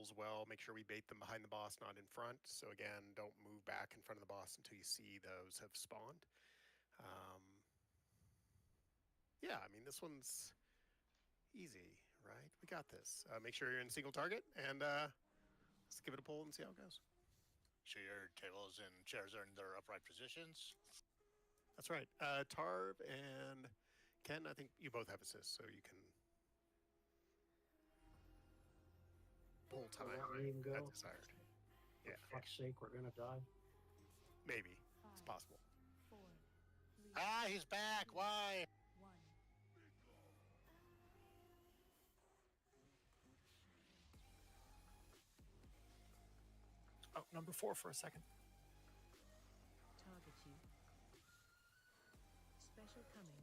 pulls well. Make sure we bait them behind the boss, not in front. So again, don't move back in front of the boss until you see those have spawned. Yeah, I mean, this one's easy, right? We got this. Make sure you're in single target, and let's give it a pull and see how it goes. Sure your tables and chairs are in their upright positions. That's right. Tarv and Ken, I think you both have assists, so you can pull time as desired. For fuck's sake, we're gonna die. Maybe. It's possible. 4, 3, Ah, he's back. Why? 1. Oh, number 4 for a second. Target you. Special coming.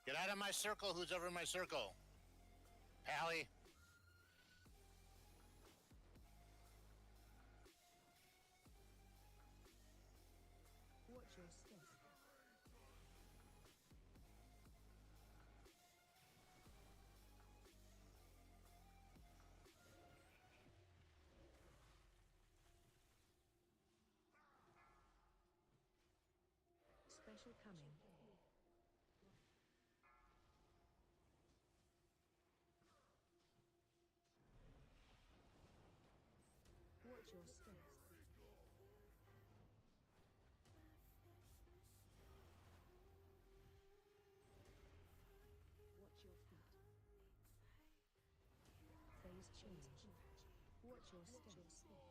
Get out of my circle. Who's over in my circle? Pally. Watch your step. Special coming. Watch your steps. Watch your feet. Phase change. Watch your steps.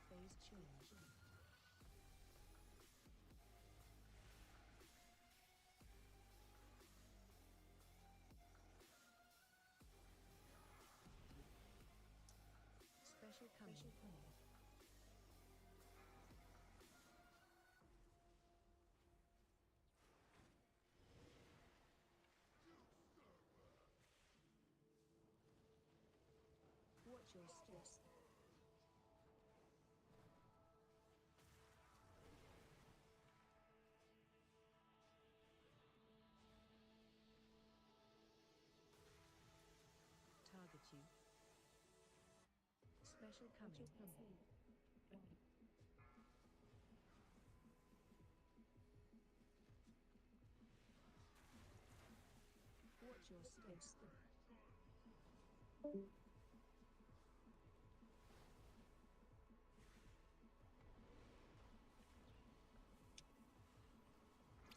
Phase change. Special coming. Watch your steps. Target you. Special coming. Watch your steps.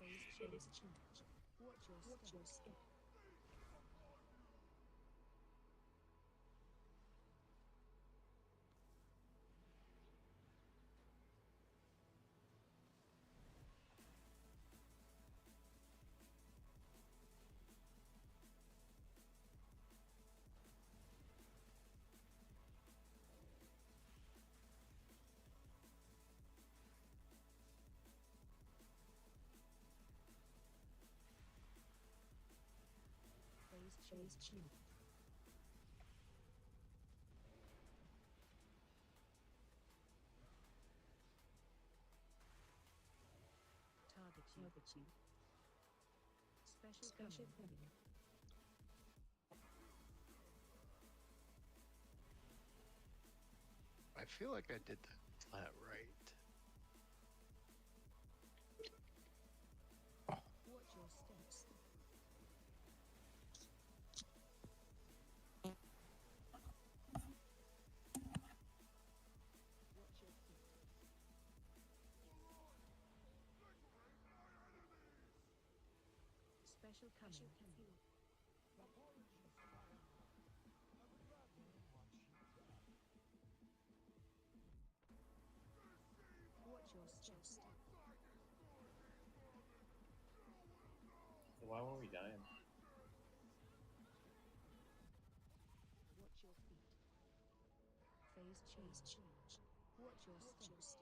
Phase change. Watch your steps. Phase change. Target you. Special coming. I feel like I did that right. Watch your steps. Watch your feet. Special coming. Watch your steps. Why were we dying? Watch your feet. ways change. Watch your step.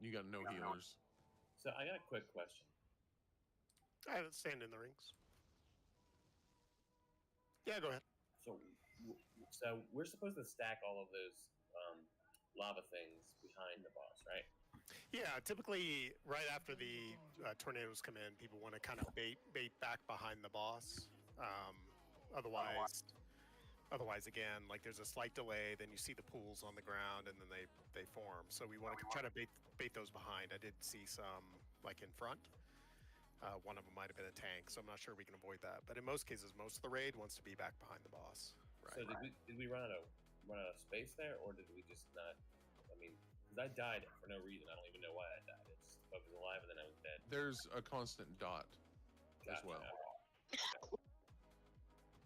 You got no healers. So I got a quick question. I haven't stand in the rings. Yeah, go ahead. So we're supposed to stack all of those lava things behind the boss, right? Yeah, typically right after the tornadoes come in, people want to kind of bait back behind the boss. Otherwise, again, like there's a slight delay. Then you see the pools on the ground, and then they form. So we want to try to bait those behind. I did see some like in front. One of them might have been a tank, so I'm not sure we can avoid that. But in most cases, most of the raid wants to be back behind the boss. Right. So did we run out of space there, or did we just not? I mean, because I died for no reason. I don't even know why I died. It's I was alive and then I was dead. There's a constant dot as well.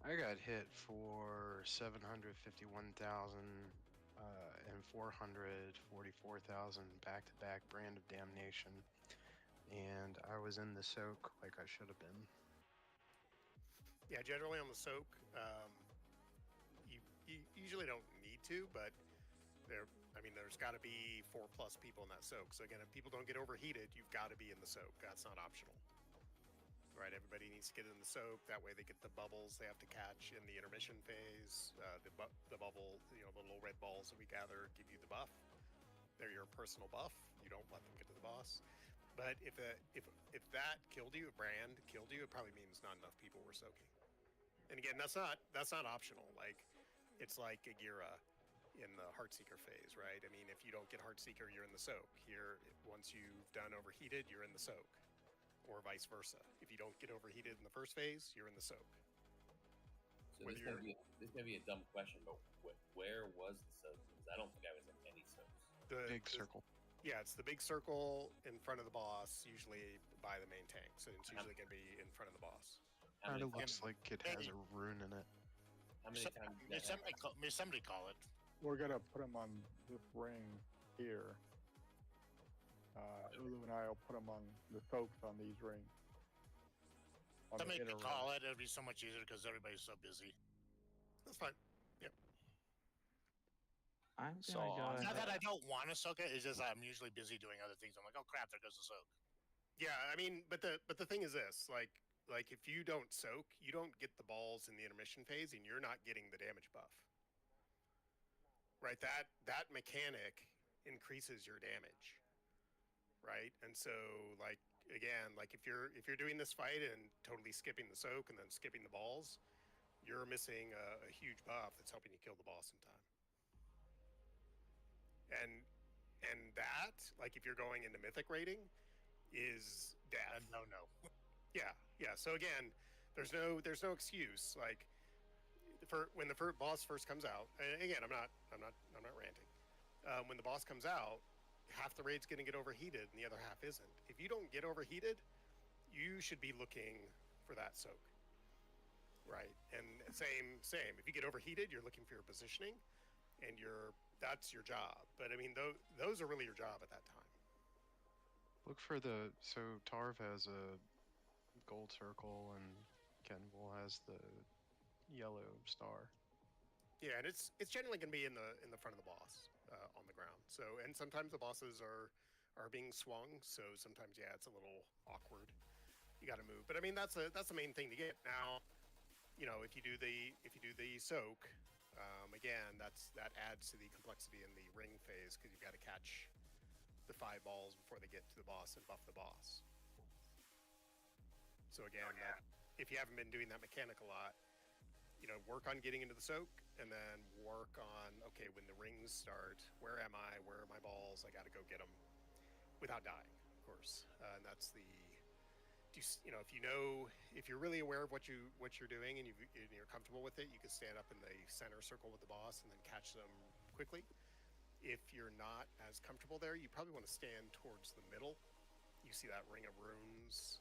I got hit for 751,000 and 444,000 back-to-back brand of damnation, and I was in the soak like I should have been. Yeah, generally on the soak, you usually don't need to, but there's got to be 4+ people in that soak. So again, if people don't get overheated, you've got to be in the soak. That's not optional. Right, everybody needs to get in the soak. That way they get the bubbles they have to catch in the intermission phase. The bubble, the little red balls that we gather give you the buff. They're your personal buff. You don't let them get to the boss. But if that killed you, a brand killed you, it probably means not enough people were soaking. And again, that's not optional. Like, it's like a Gira in the Heartseeker phase, right? I mean, if you don't get Heartseeker, you're in the soak. Here, once you've done overheated, you're in the soak. Or vice versa. If you don't get overheated in the first phase, you're in the soak. So this may be a dumb question, but where was the soak? Because I don't think I was in any soaks. The big circle. Yeah, it's the big circle in front of the boss, usually by the main tank. So it's usually going to be in front of the boss. Kind of looks like it has a rune in it. How many times? May somebody call it. We're gonna put him on this ring here. Ulu and I will put him on the soaks on these rings. On the Somebody inner could call ring. it. It'd be so much easier because everybody's so busy. That's fine. Yep. I'm So gonna go It's not ahead. that I don't want to soak it. It's just I'm usually busy doing other things. I'm like, oh crap, there goes the soak. Yeah, I mean, but the thing is this, like if you don't soak, you don't get the balls in the intermission phase, and you're not getting the damage buff. Right? That mechanic increases your damage. Right? And so, like, again, like if you're doing this fight and totally skipping the soak and then skipping the balls, you're missing a huge buff that's helping you kill the boss in time. And that, like, if you're going into mythic rating, is death. No. Yeah. So again, there's no excuse. Like, when the first boss first comes out, and again, I'm not ranting. When the boss comes out, half the raid's going to get overheated and the other half isn't. If you don't get overheated, you should be looking for that soak. Right? And same. If you get overheated, you're looking for your positioning, and that's your job. But I mean, those are really your job at that time. Look for so Tarv has a gold circle and Kenvil has the yellow star. Yeah, and it's generally going to be in the front of the boss on the ground. So, and sometimes the bosses are being swung. So sometimes, yeah, it's a little awkward. You got to move. But I mean, that's the main thing to get. Now, if you do the soak, again, that adds to the complexity in the ring phase because you've got to catch the 5 balls before they get to the boss and buff the boss. So again, if you haven't been doing that mechanic a lot, work on getting into the soak, and then work on, okay, when the rings start, where am I? Where are my balls? I got to go get them without dying, of course. And that's if you're really aware of what you're doing and you're comfortable with it, you can stand up in the center circle with the boss and then catch them quickly. If you're not as comfortable there, you probably want to stand towards the middle. You see that ring of runes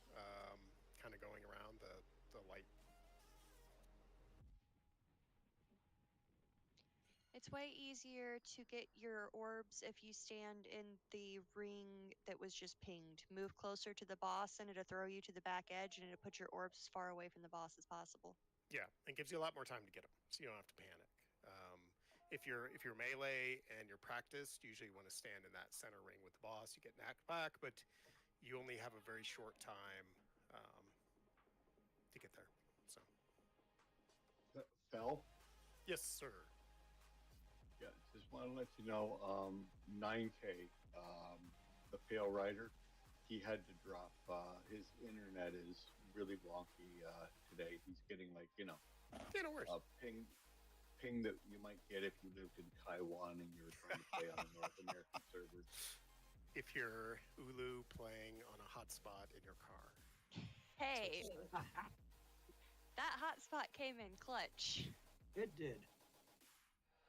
kind of going around the light. It's way easier to get your orbs if you stand in the ring that was just pinged. Move closer to the boss and it'll throw you to the back edge and it'll put your orbs as far away from the boss as possible. Yeah, and gives you a lot more time to get them, so you don't have to panic. If you're melee and you're practiced, usually you want to stand in that center ring with the boss. You get knocked back, but you only have a very short time to get there. So, Phil? yes, sir. Yeah, just want to let you know, 9K, the Pale Rider, he had to drop. His internet is really wonky today. He's getting like, Yeah, no worries. a ping that you might get if you lived in Taiwan and you were trying to play on the North American servers. If you're Ulu playing on a hotspot in your car. Hey, that hotspot came in clutch. It did.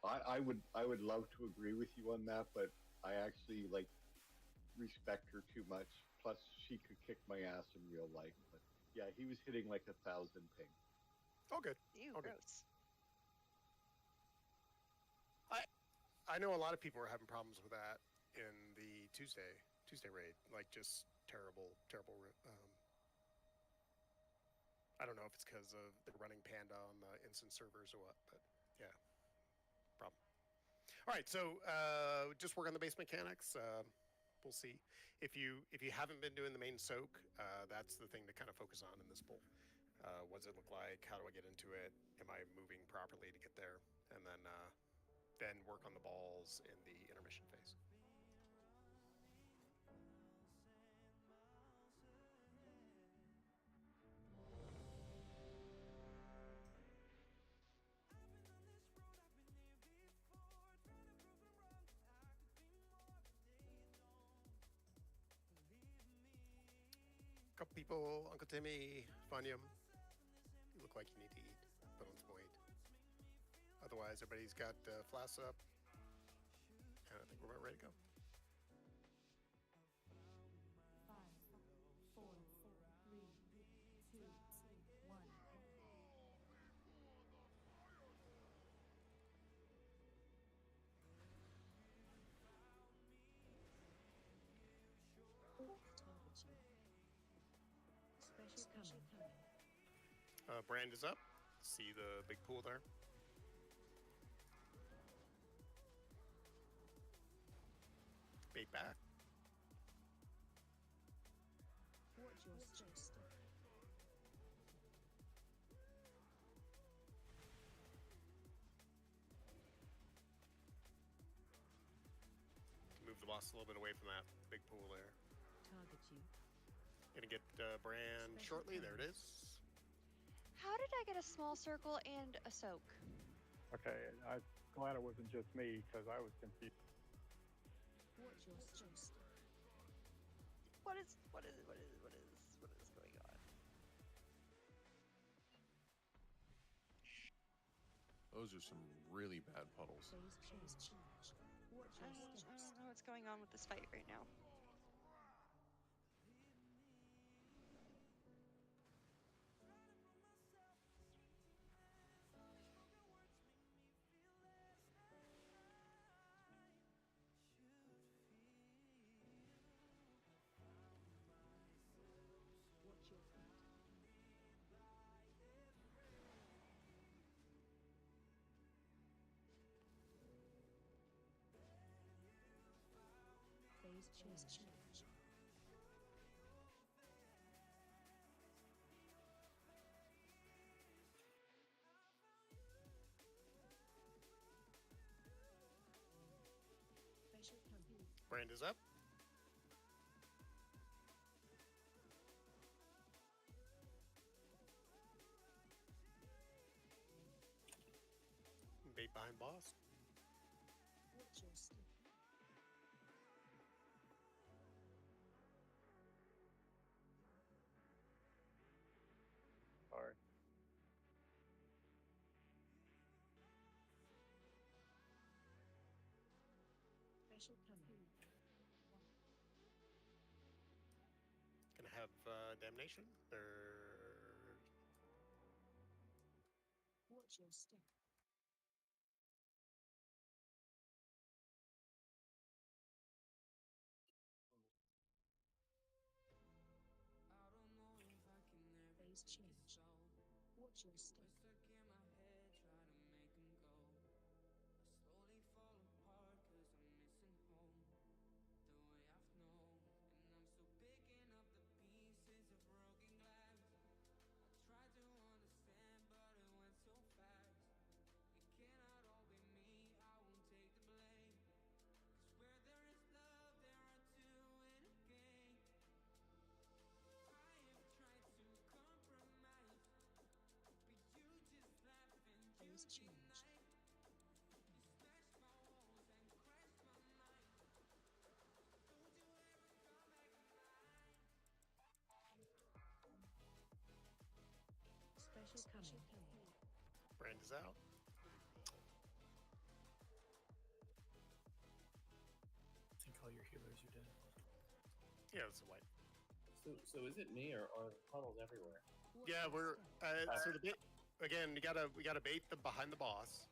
I would love to agree with you on that, but I actually like respect her too much. Plus, she could kick my ass in real life. But yeah, he was hitting like 1,000 ping. Oh, good. Ew, Okay. gross. I know a lot of people are having problems with that in the Tuesday raid. Like just terrible. I don't know if it's because of the running Panda on the instant servers or what, but yeah, problem. All right, so just work on the base mechanics. We'll see. If you haven't been doing the main soak, that's the thing to kind of focus on in this pool. What does it look like? How do I get into it? Am I moving properly to get there? And then work on the balls in the intermission phase. Couple people, Uncle Timmy, Funyum, you look like you need to eat, but on some weight. Otherwise, everybody's got flasks up, and I think we're about ready to go. 5, 4, 3, 2, 1. Special coming. Brand is up. See the big pool there? Bait back. Watch your step. Move the boss a little bit away from that big pool there. Target you. Gonna get Brand shortly. There it is. How did I get a small circle and a soak? Okay, I'm glad it wasn't just me because I was confused. Watch your step. What is going on? Those are some really bad puddles. Phase change. Watch I your don't steps. know what's going on with this fight right now. Watch your feet. Phase change. Special coming. Brand is up. Bait behind boss. Watch your step. Sorry. Special coming. Gonna have damnation. There. Watch your step. has changed. Watch your step. Has changed. Special coming. Brand is out. I think all your healers are dead. Yeah, it's a white. So is it me or are the puddles everywhere? Yeah, we're so the bait again. We gotta bait them behind the boss,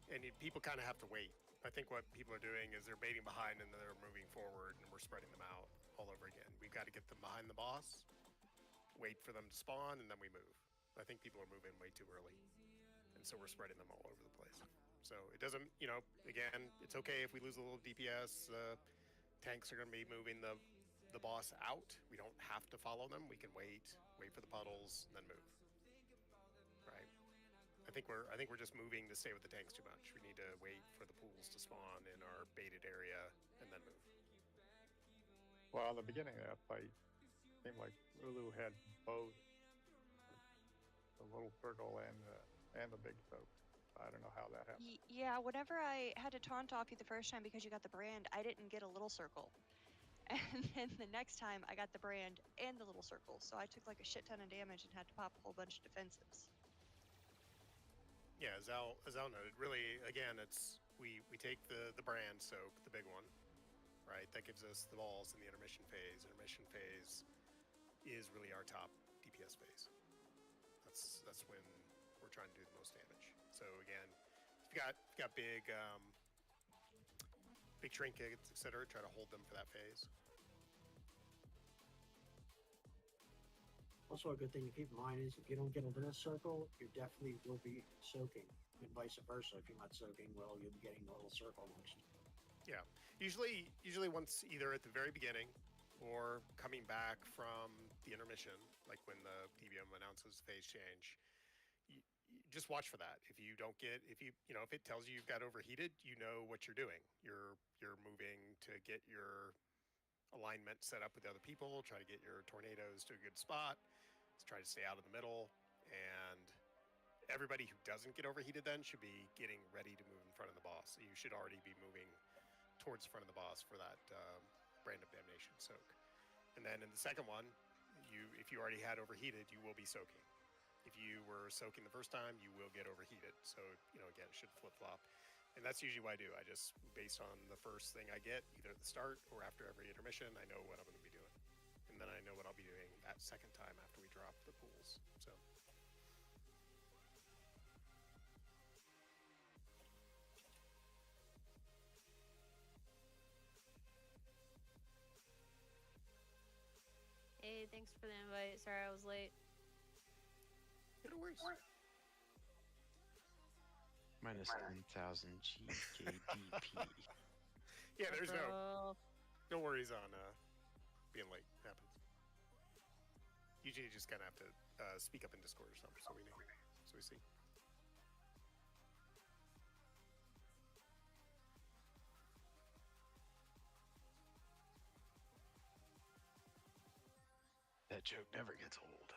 and people kind of have to wait. I think what people are doing is they're baiting behind and then they're moving forward, and we're spreading them out all over again. We've got to get them behind the boss, wait for them to spawn, and then we move. I think people are moving way too early, and so we're spreading them all over the place. So it doesn't, again, it's okay if we lose a little DPS. Tanks are going to be moving the boss out. We don't have to follow them. We can wait for the puddles, and then move. Right? I think we're just moving to stay with the tanks too much. We need to wait for the pools to spawn in our baited area and then move. Well, in the beginning of that fight, it seemed like Ulu had both the little circle and the big soak. I don't know how that happened. Yeah, whenever I had to taunt off you the first time because you got the brand, I didn't get a little circle. And then the next time I got the brand and the little circle, so I took like a shit ton of damage and had to pop a whole bunch of defensives. Yeah, as Al noted, really, again, it's we take the brand soak, the big one, right? That gives us the balls in the intermission phase. Intermission phase is really our top DPS phase. That's when we're trying to do the most damage. So again, if you got big trinkets, etc., try to hold them for that phase. Also, a good thing to keep in mind is if you don't get into this circle, you definitely will be soaking, and vice versa. If you're not soaking, well, you'll be getting the little circle next. Yeah, usually once either at the very beginning or coming back from the intermission, like when the DBM announces phase change. You just watch for that. If you don't get, if it tells you you've got overheated, you know what you're doing. You're moving to get your alignment set up with the other people, try to get your tornadoes to a good spot, try to stay out of the middle, and everybody who doesn't get overheated then should be getting ready to move in front of the boss. So you should already be moving towards the front of the boss for that brand of damnation soak. And then in the second one, if you already had overheated, you will be soaking. If you were soaking the first time, you will get overheated. So, again, it should flip-flop. And that's usually what I do. I just, based on the first thing I get, either at the start or after every intermission, I know what I'm going to be doing. And then I know what I'll be doing that second time after we drop the pools. So. Hey, thanks for the invite. Sorry I was late. No worries. Minus 10,000 GKDP. Yeah, there's no worries on being late. Happens. Usually you just kind of have to speak up in Discord or something so we know. So we see. That joke never gets old.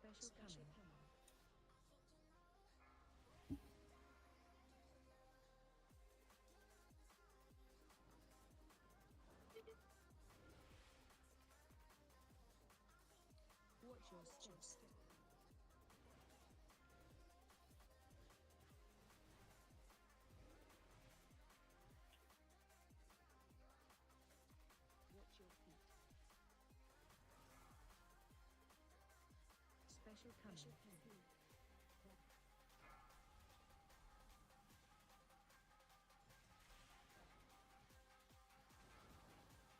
Special coming. Watch your step. Watch your feet. Special coming.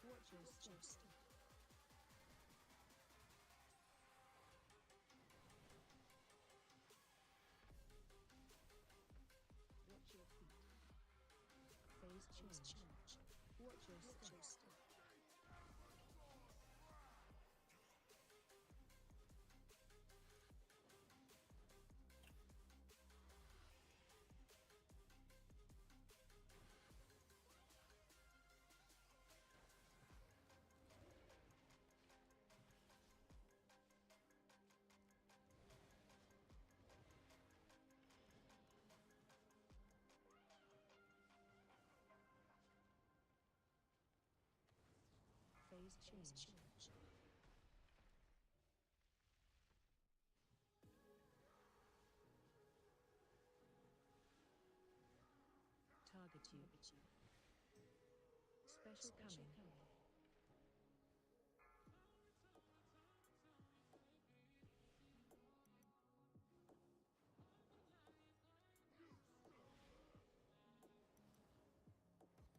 Watch your step. Watch your feet. Phase change. Watch your step. Phase change. Target you. Special coming.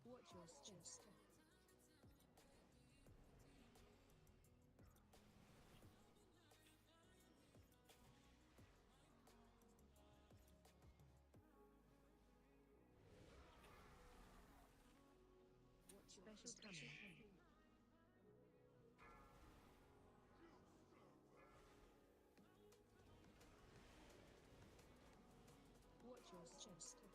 Watch your step. Special coming. Watch your step. Watch your feet.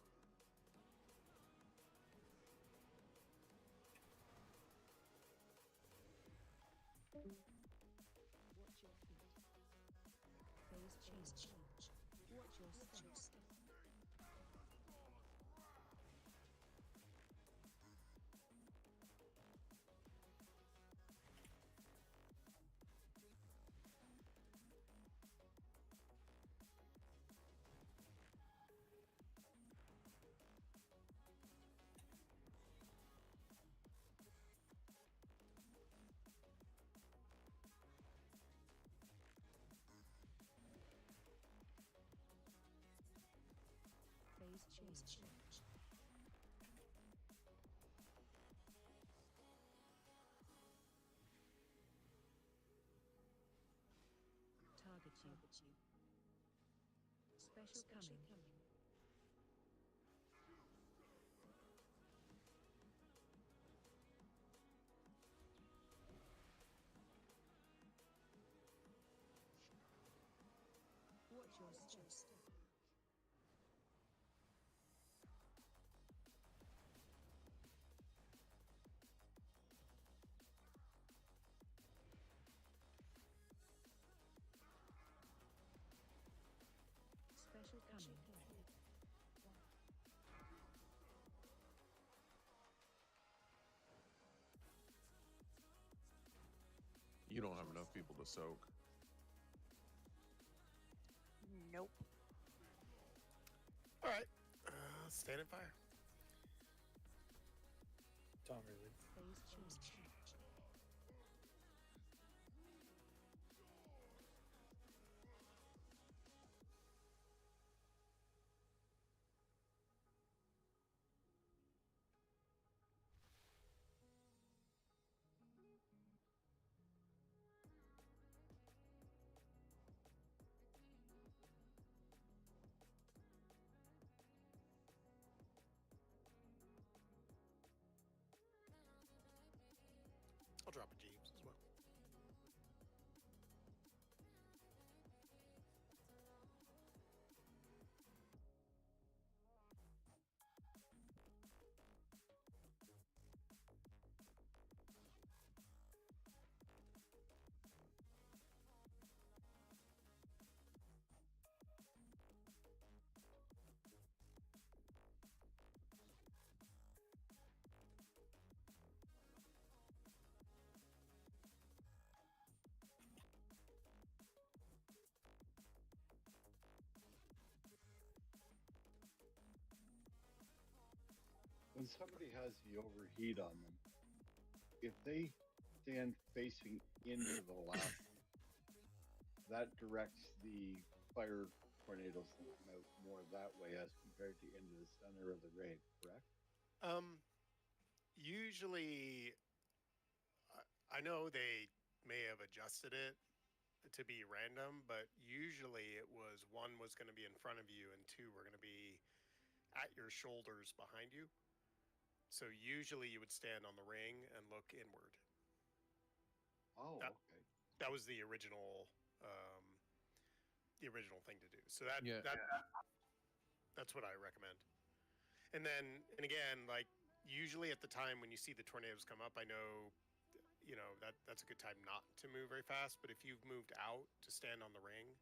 Phase change. Watch your step. Phase change. Target you. Special coming. Watch your step. Special coming. You don't have enough people to soak. Nope. All right. Stand and fire. Tom really. Phase change. I'll drop a Jeeves as well. when somebody has the overheat on them, if they stand facing into the lap, that directs the fire tornadoes to come out more that way as compared to into the center of the ring, correct? Usually, I know they may have adjusted it to be random, but usually it was one was going to be in front of you and two were going to be at your shoulders behind you. So usually you would stand on the ring and look inward. Oh, That, okay. That was the original thing to do. So that's what I recommend. And then, and again, like usually at the time when you see the tornadoes come up, I know, that's a good time not to move very fast. But if you've moved out to stand on the ring,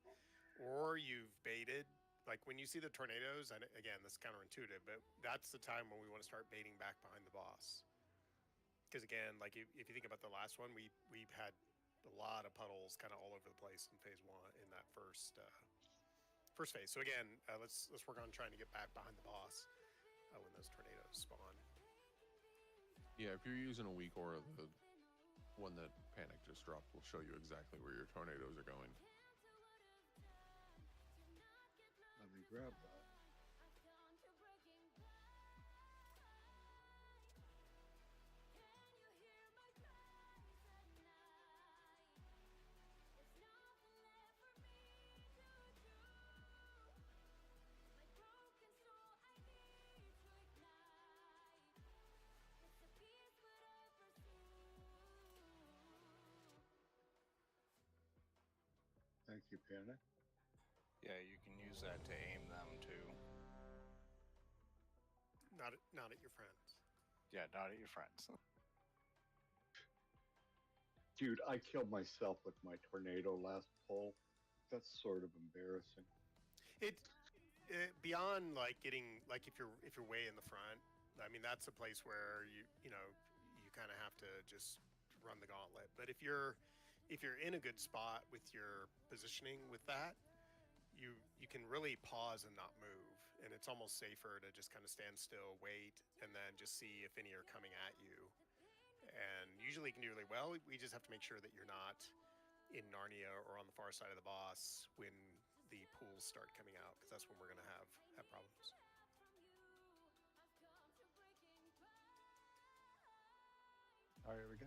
or you've baited, like when you see the tornadoes, and again, this is counterintuitive, but that's the time when we want to start baiting back behind the boss. Because again, like if you think about the last one, we've had a lot of puddles kind of all over the place in phase one in that first phase. So again, let's work on trying to get back behind the boss when those tornadoes spawn. Yeah, if you're using a weak aura, the one that Panic just dropped will show you exactly where your tornadoes are going. Let me grab that. Thank you, Panic. Yeah, you can use that to aim them too. Not at your friends. Yeah, not at your friends. Dude, I killed myself with my tornado last pull. That's sort of embarrassing. It beyond like getting like if you're way in the front, I mean that's a place where you kind of have to just run the gauntlet. But if you're in a good spot with your positioning with that, you can really pause and not move, and it's almost safer to just kind of stand still, wait, and then just see if any are coming at you. And usually you can do really well. We just have to make sure that you're not in Narnia or on the far side of the boss when the pools start coming out, because that's when we're going to have problems. All right, here we go.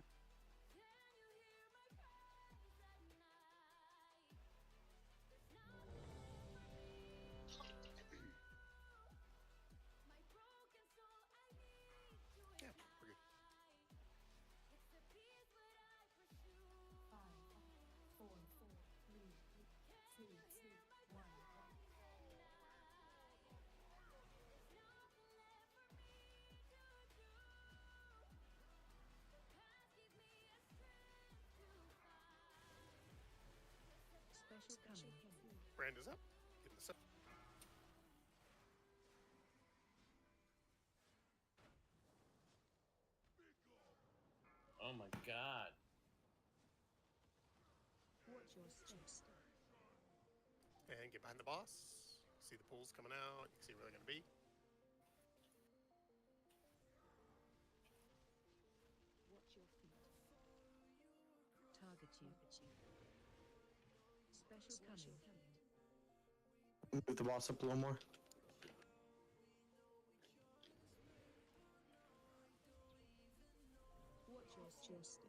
Yeah, we're good. 5, 4, 3, 2, 1. Special coming. Brand is up. Getting this up. Oh my god. Watch your steps. And get behind the boss. See the pools coming out. You can see where they're going to be. Watch your feet. Target you. Special coming. Move the boss up a little more. Watch your steps.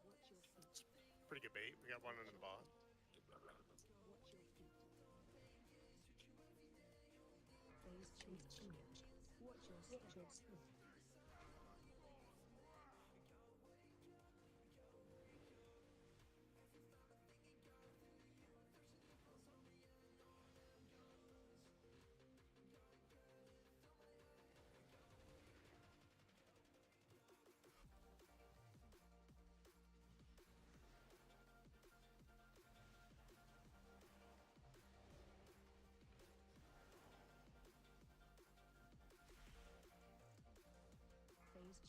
Watch your feet. Pretty good bait. We got one under the boss. Watch your feet. Phase change. Watch your steps.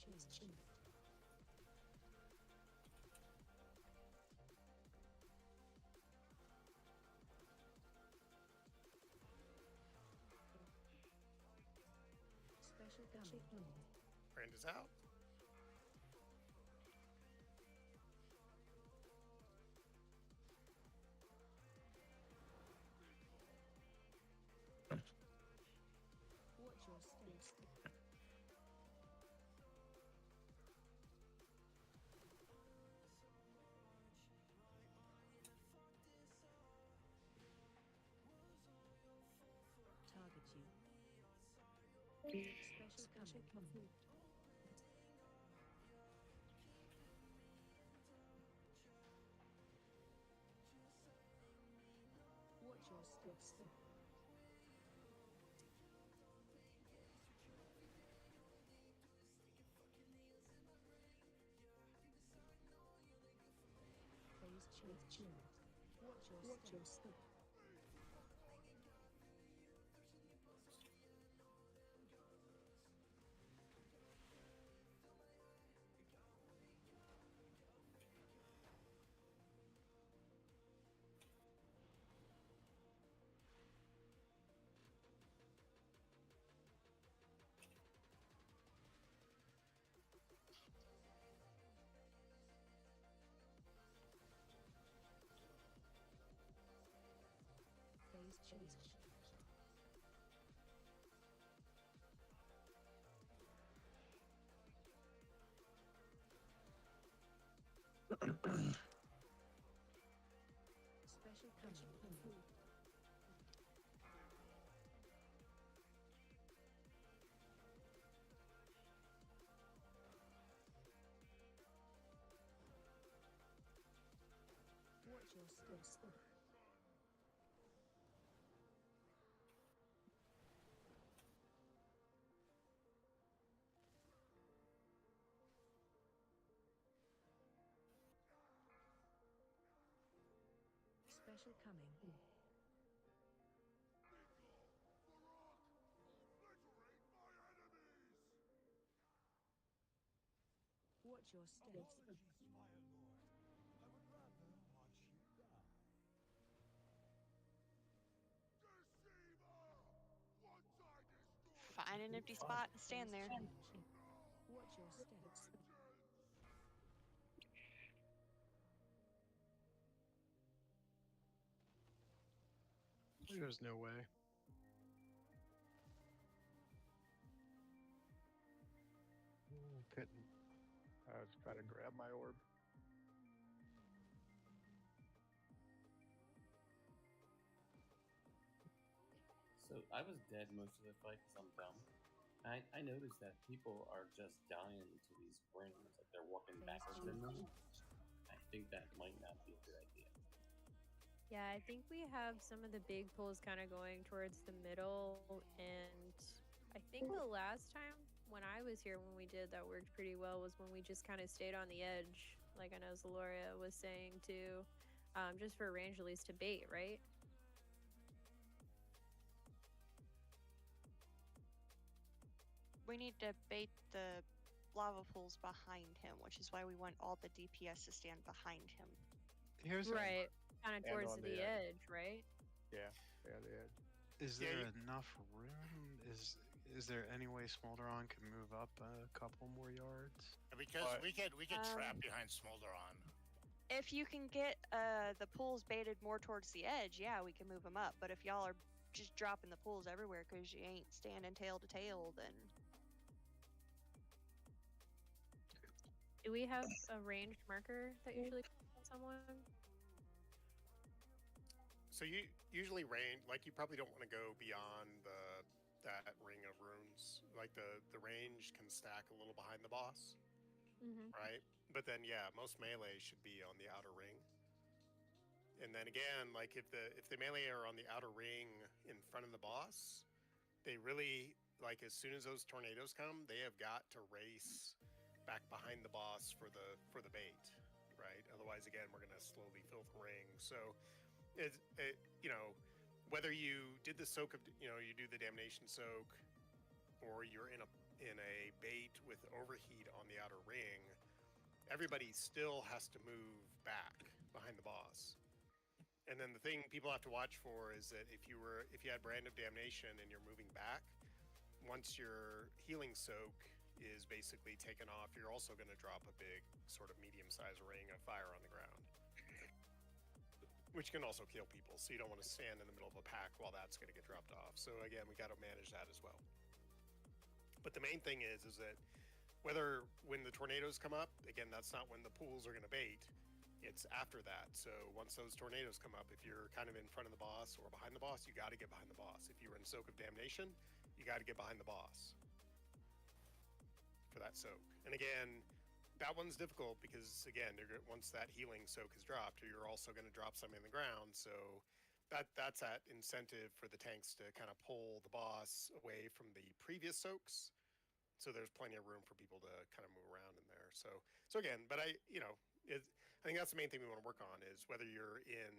Phase change. Special coming. Brand is out. Watch your step. Target you. Special coming. Watch your steps. Phase change. Watch your step. Phase change. Special coming. Watch your steps. Special coming. Watch your steps. Find an empty spot and stand there. Watch your steps. There's no way. Couldn't. I was trying to grab my orb. So I was dead most of the fight because I'm dumb. I noticed that people are just dying to these rings, like they're walking backwards in them. I think that might not be a good idea. Yeah, I think we have some of the big pulls kind of going towards the middle, and I think the last time when I was here when we did that worked pretty well was when we just kind of stayed on the edge, like I know Zaloria was saying too, just for range at least to bait, right? We need to bait the lava pools behind him, which is why we want all the DPS to stand behind him. Here's Right, kind of And towards on the the edge. edge, right? Yeah, the edge. Is Yeah, there enough room? Is there any way Smolderon can move up a couple more yards? Because But- we could trap behind Smolderon. If you can get the pools baited more towards the edge, yeah, we can move them up. But if y'all are just dropping the pools everywhere because you ain't standing tail to tail, then Do we have a ranged marker that usually comes on someone? So you usually range, like you probably don't want to go beyond that ring of runes. Like the range can stack a little behind the boss, Mm-hmm. right? But then yeah, most melee should be on the outer ring. And then again, like if the melee are on the outer ring in front of the boss, they really, like as soon as those tornadoes come, they have got to race back behind the boss for the bait, right? Otherwise, again, we're gonna slowly fill the ring. So you know, whether you did the soak of, you know, you do the damnation soak, or you're in a bait with overheat on the outer ring, everybody still has to move back behind the boss. And then the thing people have to watch for is that if you had Brand of Damnation and you're moving back, once your healing soak is basically taken off, you're also going to drop a big sort of medium-sized ring of fire on the ground, which can also kill people. So you don't want to stand in the middle of a pack while that's going to get dropped off. So again, we got to manage that as well. But the main thing is that when the tornadoes come up, again, that's not when the pools are going to bait. It's after that. So once those tornadoes come up, if you're kind of in front of the boss or behind the boss, you got to get behind the boss. If you're in Soak of Damnation, you got to get behind the boss for that soak. And again, that one's difficult because again, once that healing soak is dropped, you're also going to drop something on the ground. So that's that incentive for the tanks to kind of pull the boss away from the previous soaks. So there's plenty of room for people to kind of move around in there. So again, but I think that's the main thing we want to work on is whether you're in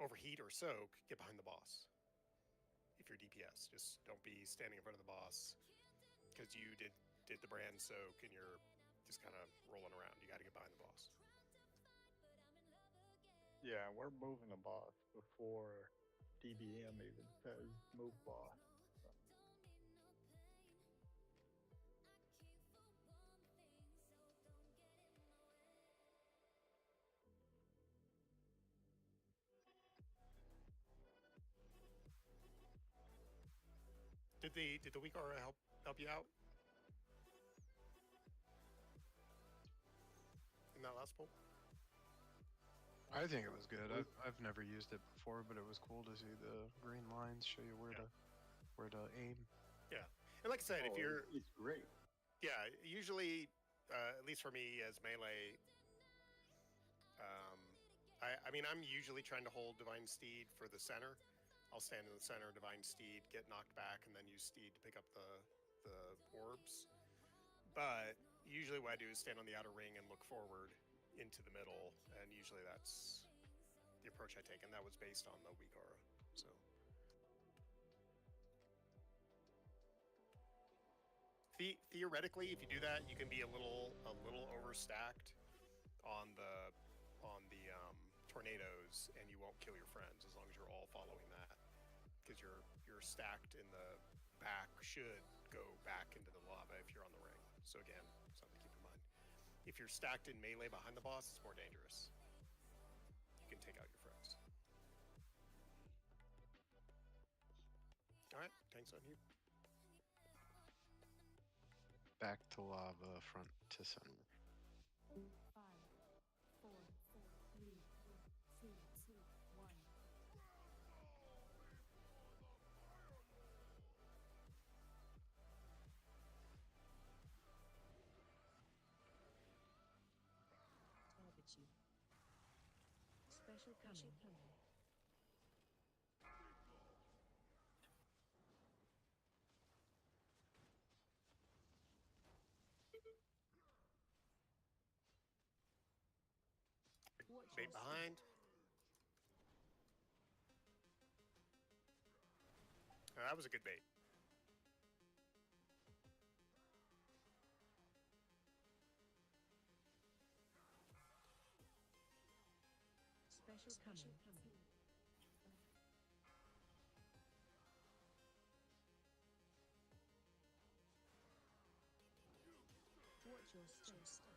overheat or soak, get behind the boss. If you're DPS, just don't be standing in front of the boss because you did the brand soak and you're just kind of rolling around. You got to get behind the boss. Yeah, we're moving the boss before DBM even says move boss. So. Did the weak aura help you out in that last poll? I think it was good. I've never used it before, but it was cool to see the green lines show you where to aim. Yeah, and like I said, if you're, it's great. Yeah, usually, at least for me as melee, I mean, I'm usually trying to hold Divine Steed for the center. I'll stand in the center, Divine Steed, get knocked back, and then use Steed to pick up the orbs. But usually what I do is stand on the outer ring and look forward into the middle, and usually that's the approach I take, and that was based on the weak aura. So theoretically, if you do that, you can be a little overstacked on the tornadoes, and you won't kill your friends as long as you're all following that, because you're stacked in the back should go back into the lava if you're on the ring. So again, something to keep in mind. If you're stacked in melee behind the boss, it's more dangerous. You can take out your friends. All right, tanks on you. Back to lava, front to center. 5, 4, 3, 2, 1. Special coming. Bait behind. That was a good bait. Special coming. Watch your step.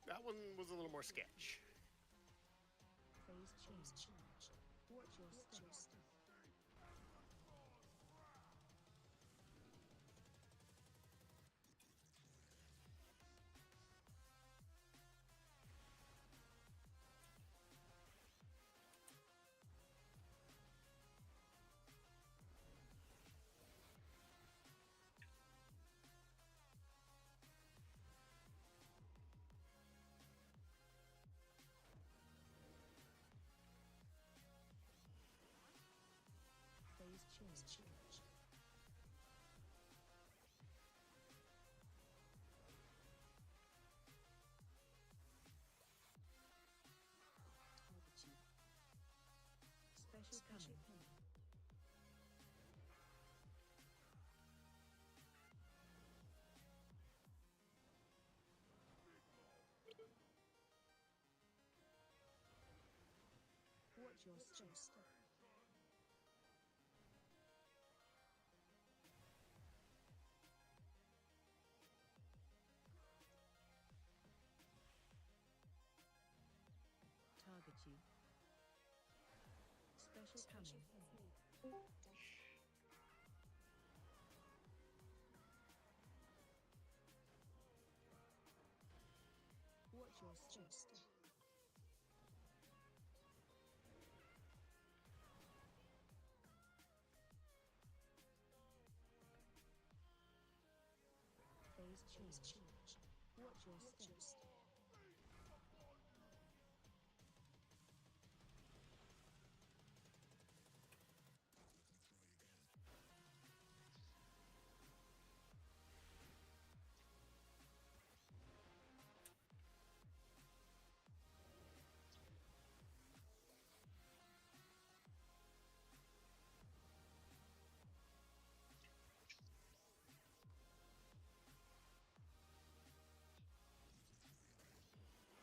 That one was a little more sketch. Phase change. Watch your step. Phase change. Special coming. Watch your step. Target you. Special coming. Watch your step. Phase change. Watch your step.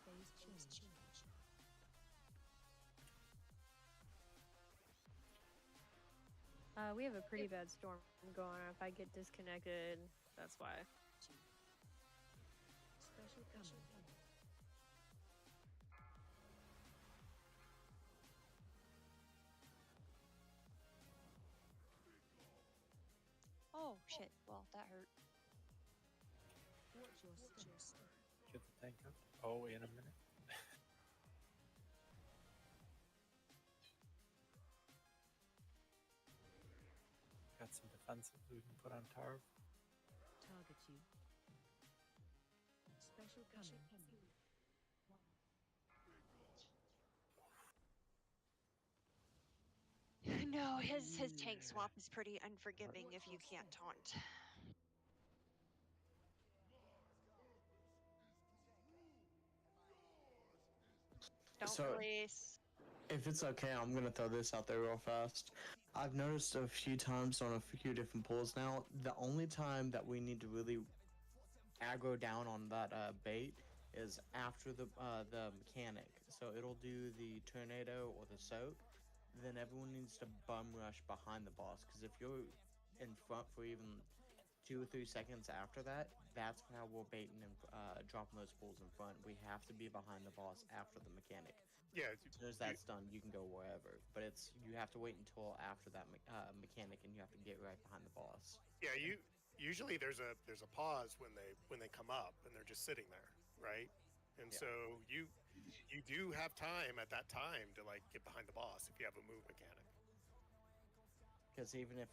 Phase change. We have a pretty bad storm going on. If I get disconnected, that's why. Special coming. Oh shit! Well, that hurt. Watch your step. Get the tank up. Oh, in a minute. Got some defensives we can put on Tarv. Target you. Special coming. No, his tank swap is pretty unforgiving if you can't taunt. Don't So- release. If it's okay, I'm gonna throw this out there real fast. I've noticed a few times on a few different pulls now, the only time that we need to really aggro down on that bait is after the mechanic. So it'll do the tornado or the soak. Then everyone needs to bum rush behind the boss, because if you're in front for even 2 or 3 seconds after that, that's how we're baiting and dropping those pulls in front. We have to be behind the boss after the mechanic. Yeah, As soon as that's done, you can go wherever. But you have to wait until after that mechanic, and you have to get right behind the boss. yeah. Usually there's a pause when they come up and they're just sitting there, right? And Yeah. so you do have time at that time to like get behind the boss if you have a move mechanic. Because even if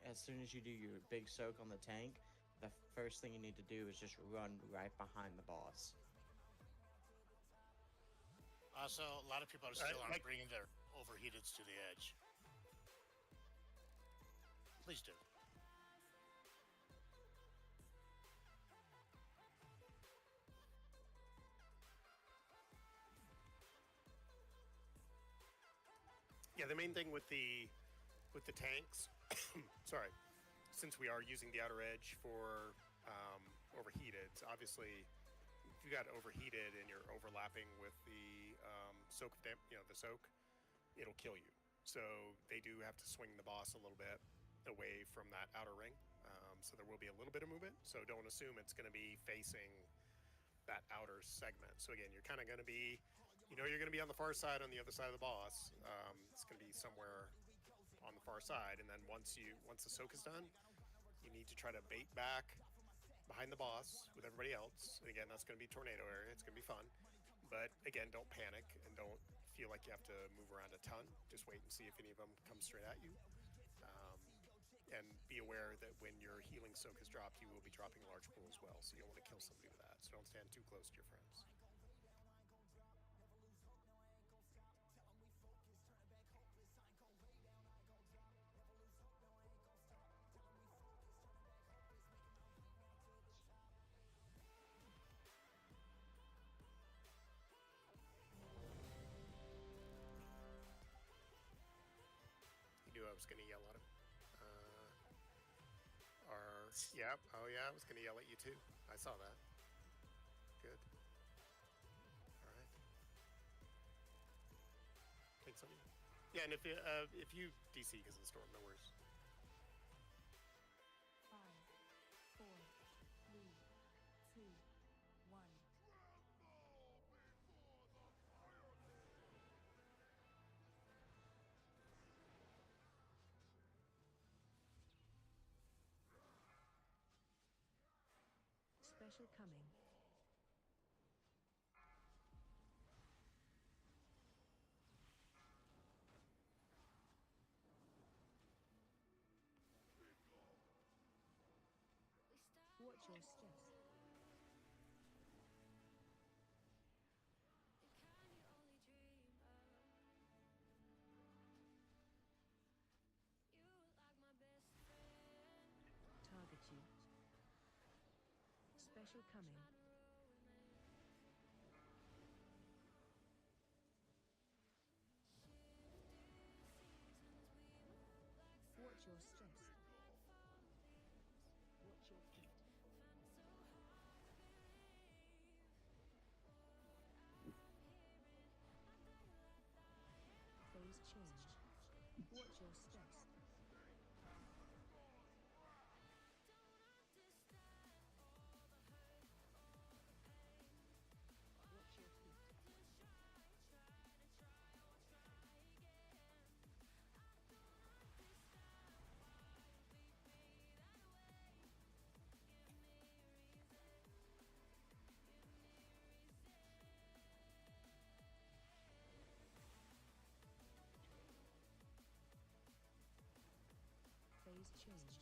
as soon as you do your big soak on the tank, the first thing you need to do is just run right behind the boss. Also, a lot of people are still like- bringing their overheateds to the edge. Please do. Yeah, the main thing with the tanks, sorry, since we are using the outer edge for overheated, obviously, if you got overheated and you're overlapping with the soak, the soak, it'll kill you. So they do have to swing the boss a little bit away from that outer ring. So there will be a little bit of movement. So don't assume it's going to be facing that outer segment. So again, you're kind of going to be, you're going to be on the far side, on the other side of the boss. It's going to be somewhere on the far side, and then once the soak is done, you need to try to bait back behind the boss with everybody else. And again, that's going to be tornado area. It's going to be fun, but again, don't panic and don't feel like you have to move around a ton. Just wait and see if any of them come straight at you. And be aware that when your healing soak is dropped, you will be dropping a large pool as well. So you don't want to kill somebody with that. So don't stand too close to your friends. He knew I was going to yell at him. Yep. Oh, yeah, I was going to yell at you too. I saw that. Good. All right. Take something. Yeah, and if you DC because of the storm, no worries. 5, 4, 3, 2, 1. Special coming. Watch your steps. Target you. Special coming. Watch your steps. Watch your feet. Phase change. Watch your steps. Watch your feet. Phase change.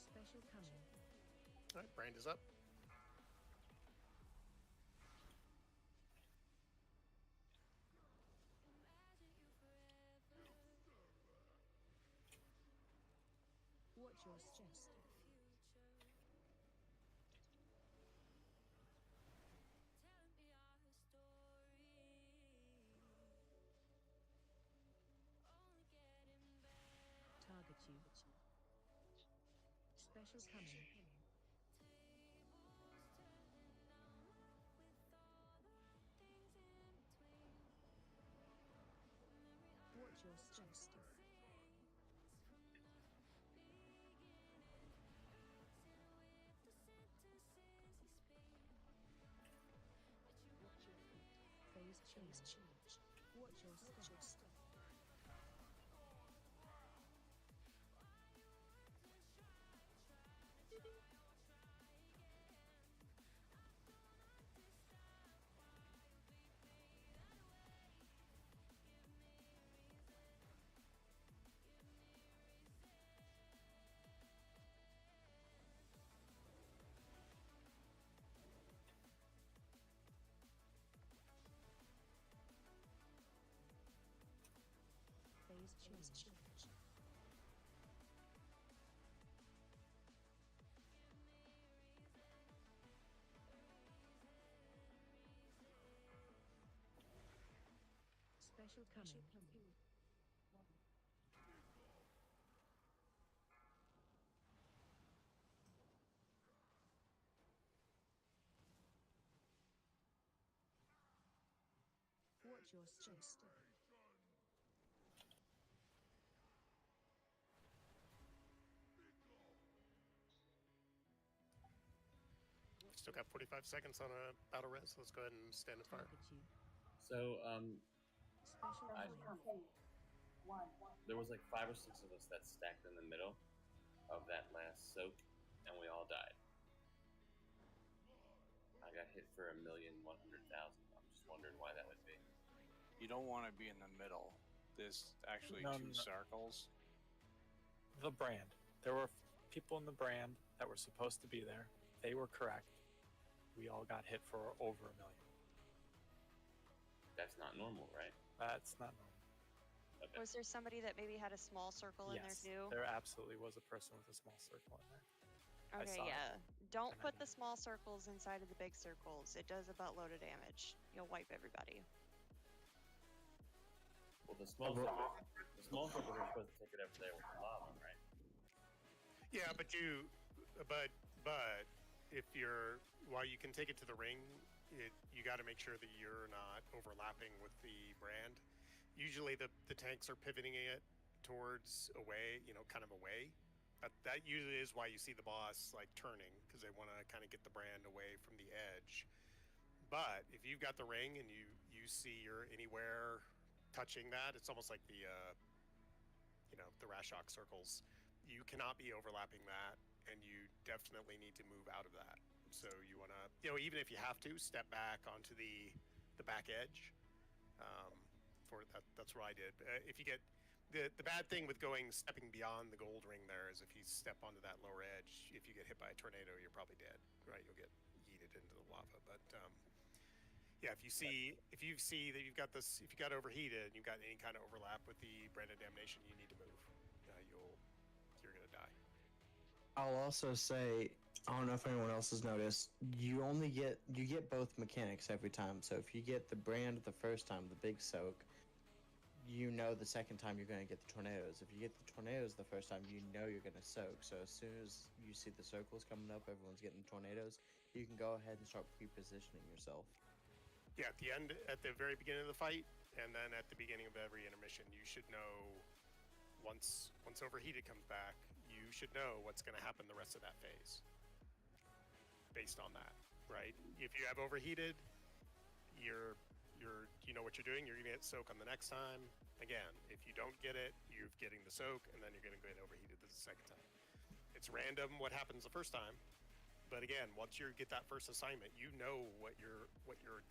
Special coming. All right, brand is up. Watch your steps. Target you. Special coming. Watch your steps. Watch your feet. Phase change. Watch your steps. Phase change. Special coming. Watch your steps. Still got 45 seconds on a battle res. Let's go ahead and stand and fire. Target you. So Special I- coming. there was like 5 or 6 of us that stacked in the middle of that last soak, and we all died. I got hit for 1,100,000. I'm just wondering why that would be. You don't want to be in the middle. There's actually No, two no. circles. The brand. There were people in the brand that were supposed to be there. They were correct. We all got hit for over 1 million. That's not normal, right? That's not normal. Okay. Was there somebody that maybe had a small circle in there Yes, too? there absolutely was a person with a small circle in there. I Okay, saw it. yeah. Don't And I put the died. small circles inside of the big circles. It does a buttload of damage. You'll wipe everybody. Well, the small circles are supposed to take it over there with the lava, right? Yeah, but if you're while you can take it to the ring, you got to make sure that you're not overlapping with the brand. Usually the tanks are pivoting it towards away, kind of away. That usually is why you see the boss like turning, because they want to kind of get the brand away from the edge. But if you've got the ring and you see you're anywhere touching that, it's almost like the Rashok circles. You cannot be overlapping that, and you definitely need to move out of that. So you want to, even if you have to, step back onto the back edge. For that's what I did. If you get the bad thing with stepping beyond the gold ring there is if you step onto that lower edge, if you get hit by a tornado, you're probably dead, right? You'll get yeeted into the lava. But yeah, if you see that you've got this, if you got overheated and you've got any kind of overlap with the brand of damnation, you need to move. You're gonna die. I'll also say, I don't know if anyone else has noticed, you get both mechanics every time. So if you get the brand the first time, the big soak, you know the second time you're going to get the tornadoes. If you get the tornadoes the first time, you know you're going to soak. So as soon as you see the circles coming up, everyone's getting tornadoes, you can go ahead and start pre-positioning yourself. Yeah, at the very beginning of the fight, and then at the beginning of every intermission, you should know once overheated comes back, you should know what's going to happen the rest of that phase. Based on that, right? If you have overheated, you know what you're doing. You're gonna get soak on the next time. Again, if you don't get it, you're getting the soak, and then you're gonna get overheated the second time. It's random what happens the first time, but again, once you get that first assignment, you know what your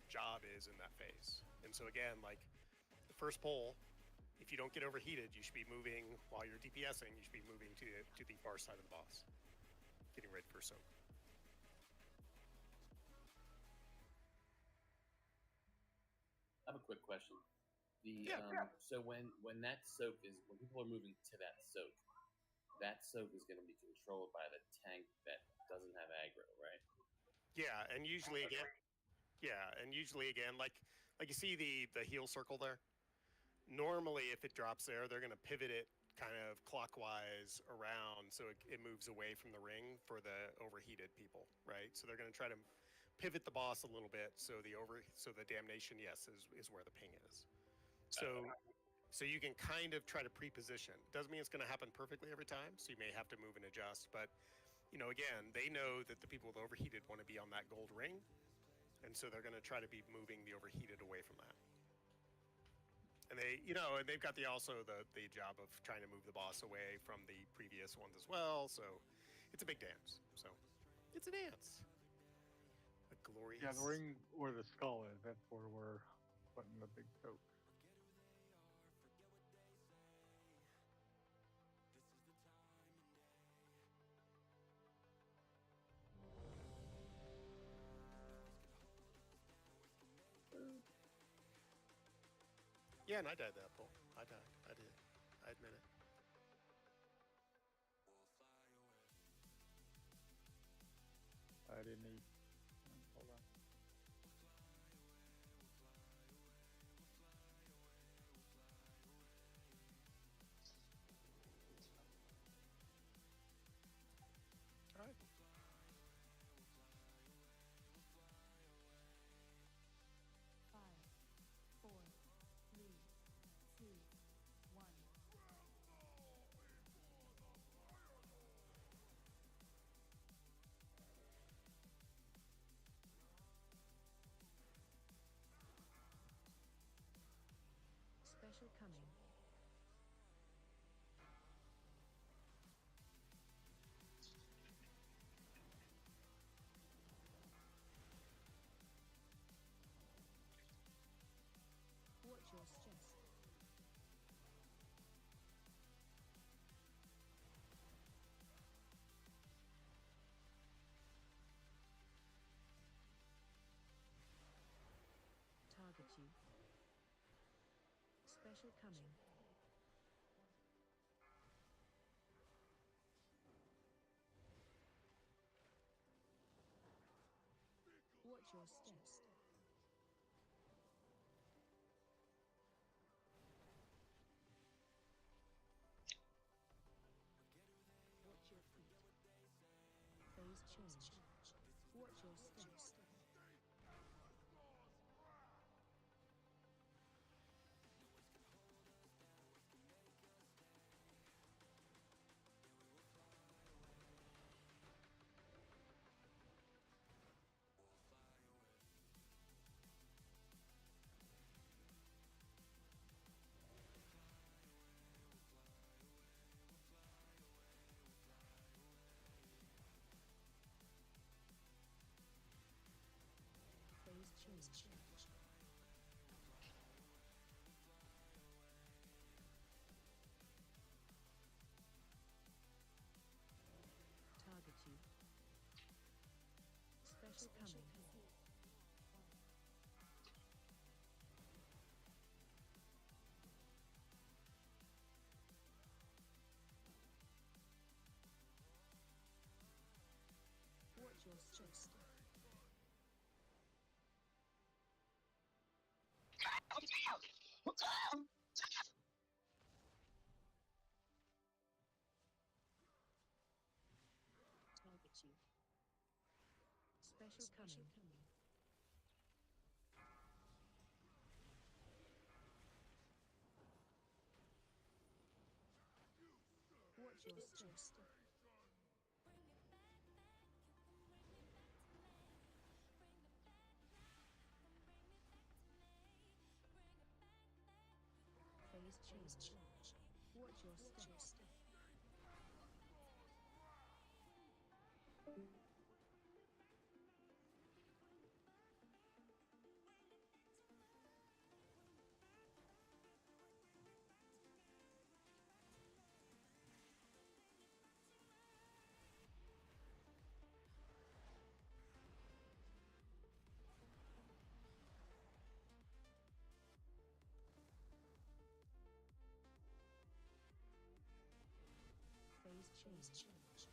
job is in that phase. And so again, like the first pull, if you don't get overheated, you should be moving while you're DPSing. You should be moving to the far side of the boss, getting ready for soak. I have a quick question. So when that soak is when people are moving to that soak is going to be controlled by the tank that doesn't have aggro, right? Yeah, and usually again, like you see the heal circle there. Normally, if it drops there, they're going to pivot it kind of clockwise around so it moves away from the ring for the overheated people, right? So they're going to try to pivot the boss a little bit so the damnation is where the ping is. So you can kind of try to pre-position. Doesn't mean it's going to happen perfectly every time, so you may have to move and adjust, but again, they know that the people with overheated want to be on that gold ring, and so they're going to try to be moving the overheated away from that. And they've got the job of trying to move the boss away from the previous ones as well, so it's a big dance. So it's a dance. Glorious. Yeah, the ring where the skull is, that's where we're putting the big soak. Yeah, and I died that pull. I did. I admit it. I didn't eat. Hold on. All right. Five, four, three, two, one. Special coming. Watch your stress. Target you. Special coming. Watch your steps. Watch your feet. Phase change. Watch your steps. Phase change. Target you. Special coming. Watch your steps. Target you. Special coming. Watch your steps. Phase change. Watch your steps. Phase change.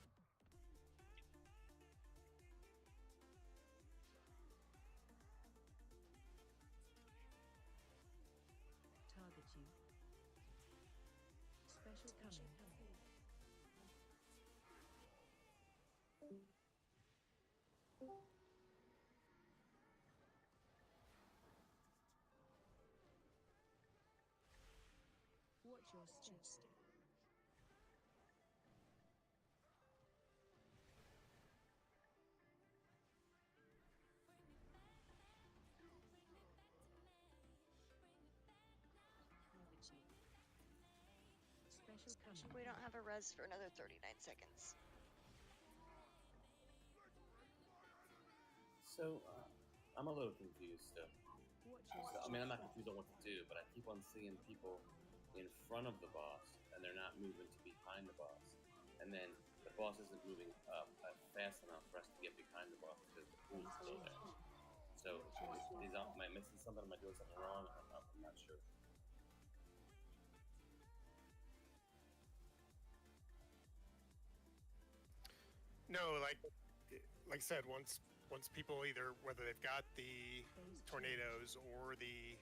Target you. Special coming. Watch your steps. Special coming. We don't have a res for another 39 seconds. So, I'm a little confused still. Watch So, your I mean, I'm not confused on what to do, but I keep on seeing people in front of the boss, and they're not moving to behind the boss. And then the boss isn't moving up fast enough for us to get behind the boss because the pool's still there. So, am I missing something? Am I doing something wrong? I'm not sure. No, like I said, once people either whether they've got the tornadoes or they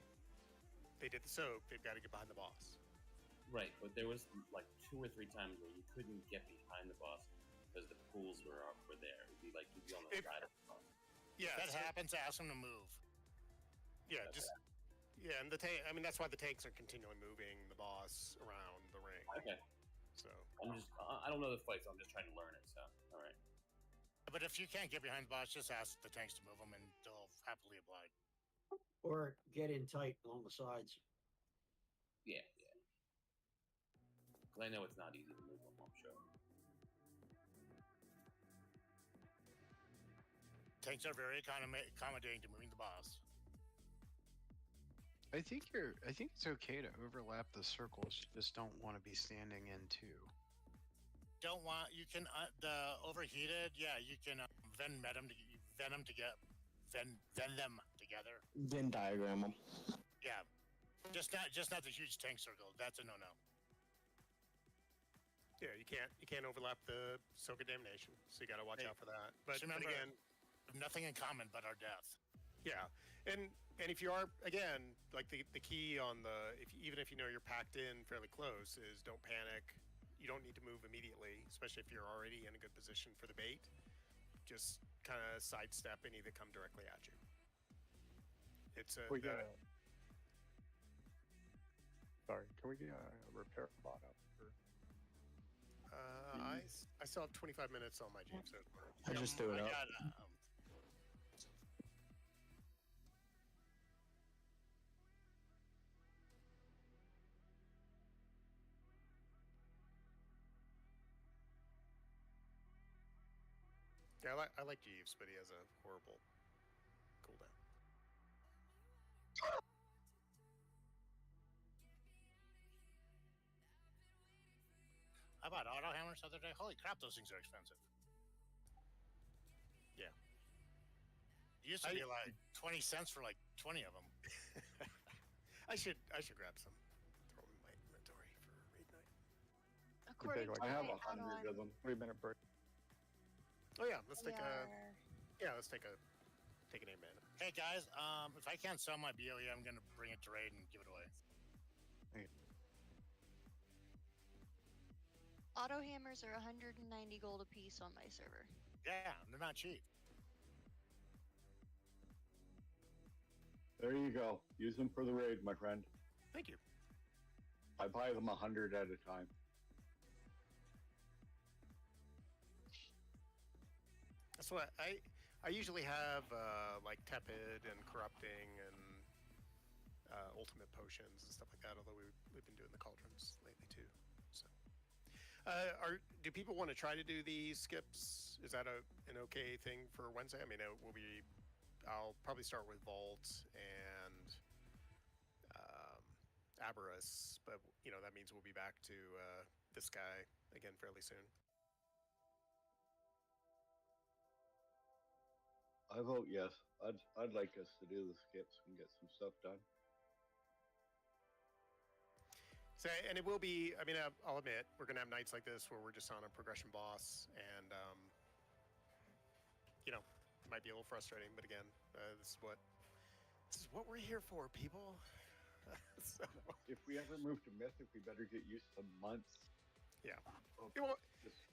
did the soak, they've got to get behind the boss. Right, but there was like 2 or 3 times where you couldn't get behind the boss because the pools were there. It'd be like you'd be on the side of the boss. Yeah, if that happens, ask him to move. Yeah, and the tank. I mean, that's why the tanks are continually moving the boss around the ring. Okay. So I don't know the fight, so I'm just trying to learn it. So all right. But if you can't get behind the boss, just ask the tanks to move them, and they'll happily oblige. Or get in tight along the sides. Yeah. Because I know it's not easy to move them, I'm sure. Tanks are very accommodating to moving the boss. I think it's okay to overlap the circles. You just don't want to be standing in two. You can the overheated. Yeah, you can Venn them together. Venn diagram them. Yeah, just not the huge tank circle. That's a no-no. Yeah, you can't overlap the Soak of Damnation, so you got to watch out for that. But remember, again, nothing in common but our death. Yeah, and if you are, again, like the key on even if you know you're packed in fairly close, is don't panic. You don't need to move immediately, especially if you're already in a good position for the bait. just kind of sidestep any that come directly at you. It's a We get a, sorry, can we get a repair bot up? I still have 25 minutes on my Jeep, so I just threw it up. Yeah, I like Jeeves, but he has a horrible cooldown. I bought auto hammers the other day. Holy crap, those things are expensive. Yeah. It used to be like 20 cents for like 20 of them. I should grab some. Throw them in my inventory for raid night. According to I have my 100 of them. 3-minute break. Oh yeah, let's take are- let's take an 8 minute. Hey guys, if I can't sell my BOE, I'm gonna bring it to raid and give it away. Auto hammers are 190 gold a piece on my server. Yeah, they're not cheap. There you go. Use them for the raid, my friend. Thank you. I buy them 100 at a time. That's what I usually have like tepid and corrupting and ultimate potions and stuff like that. Although we've been doing the cauldrons lately too. So, do people want to try to do these skips? Is that an okay thing for Wednesday? I mean, I'll probably start with Vault and Aberrus, but that means we'll be back to this guy again fairly soon. I vote yes. I'd like us to do the skips and get some stuff done. So, and it will be, I mean, I'll admit, we're going to have nights like this where we're just on a progression boss, and, it might be a little frustrating, but again, this is what we're here for, people. So, if we ever move to Mythic, we better get used to months. Yeah. Just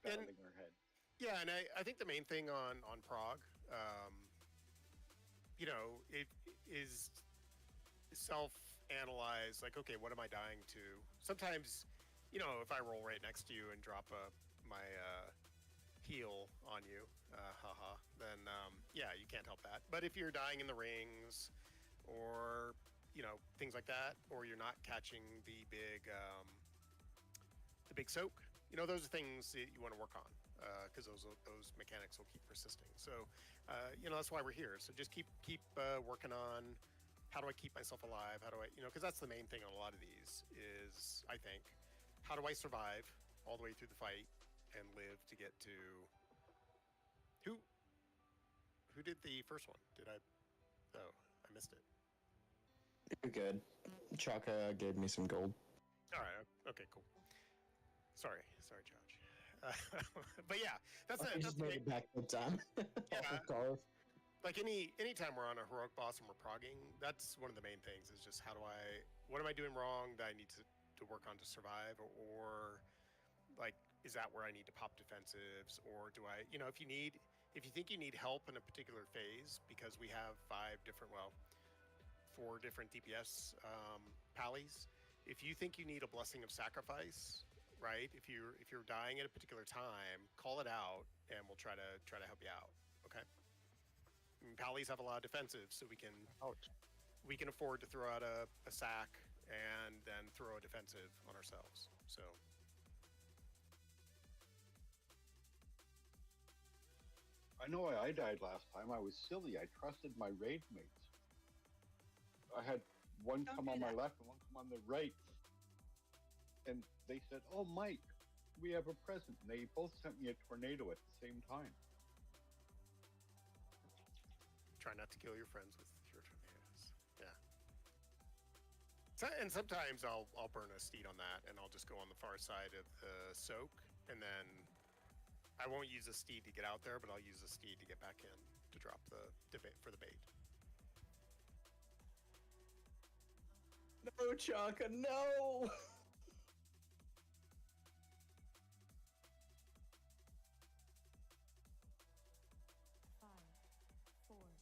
battling our head. Yeah, and I think the main thing on Prague, it is self-analyze, like, okay, what am I dying to? Sometimes, if I roll right next to you and drop my heal on you, then you can't help that. But if you're dying in the rings, or things like that, or you're not catching the big soak, those are things that you want to work on, because those mechanics will keep persisting. So that's why we're here. So just keep working on how do I keep myself alive? How do I, because that's the main thing on a lot of these is, I think, how do I survive all the way through the fight and live to get to who did the first one? I missed it. You're good. Chaka gave me some gold. All right. Okay. Cool. Sorry, Josh. But yeah, that's just made it back good time. Yeah. Like anytime we're on a heroic boss and we're progging, that's one of the main things is just what am I doing wrong that I need to work on to survive, or like, is that where I need to pop defensives, or do I, if you think you need help in a particular phase, because we have 4 different DPS pallies, if you think you need a blessing of sacrifice, right? If you're dying at a particular time, call it out, and we'll try to help you out. Okay. I mean, pallies have a lot of defensives, so we can afford to throw out a sack and then throw a defensive on ourselves. So. I know why I died last time. I was silly. I trusted my raid mates. I had one come on my left and one come on the right. And they said, "Oh, Mike, we have a present." And they both sent me a tornado at the same time. Try not to kill your friends with your tornadoes. Yeah. And sometimes I'll burn a steed on that, and I'll just go on the far side of the soak, and then I won't use a steed to get out there, but I'll use a steed to get back in to drop the bait for the bait. No, Chaka, no!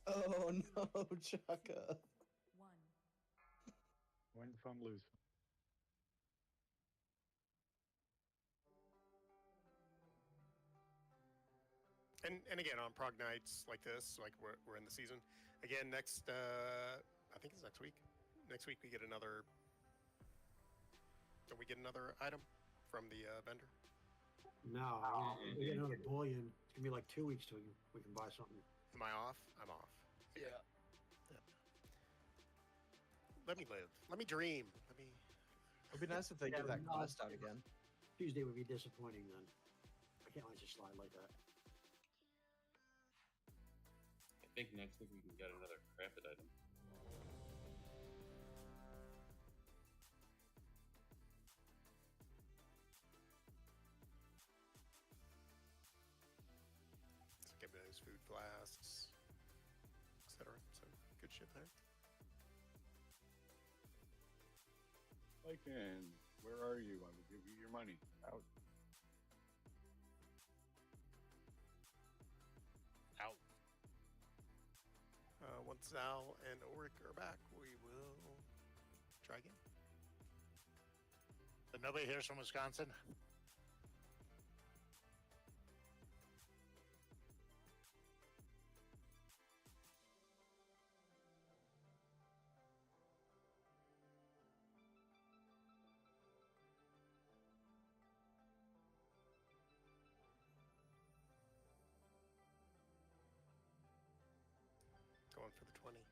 Oh no, Chaka. Win some, lose some. And again, on prog nights like this, like we're in the season. Again, next I think it's next week. Next week we get another. Don't we get another item from the vendor? No, we get another bullion. It's gonna be like 2 weeks till we can buy something. Am I off? I'm off. Yeah. Let me live. Let me dream. Let me. It'd be nice if they give that no, quest out again. Tuesday would be disappointing then. I can't let you slide like that. I think next week we can get another crafted item. So get me those food flasks, etc. So good shit there. Lycan, where are you? I will give you your money. Out. Out. Once Zal and Ulrich are back, we will try again. But nobody here's from Wisconsin. Going for the 20. I'm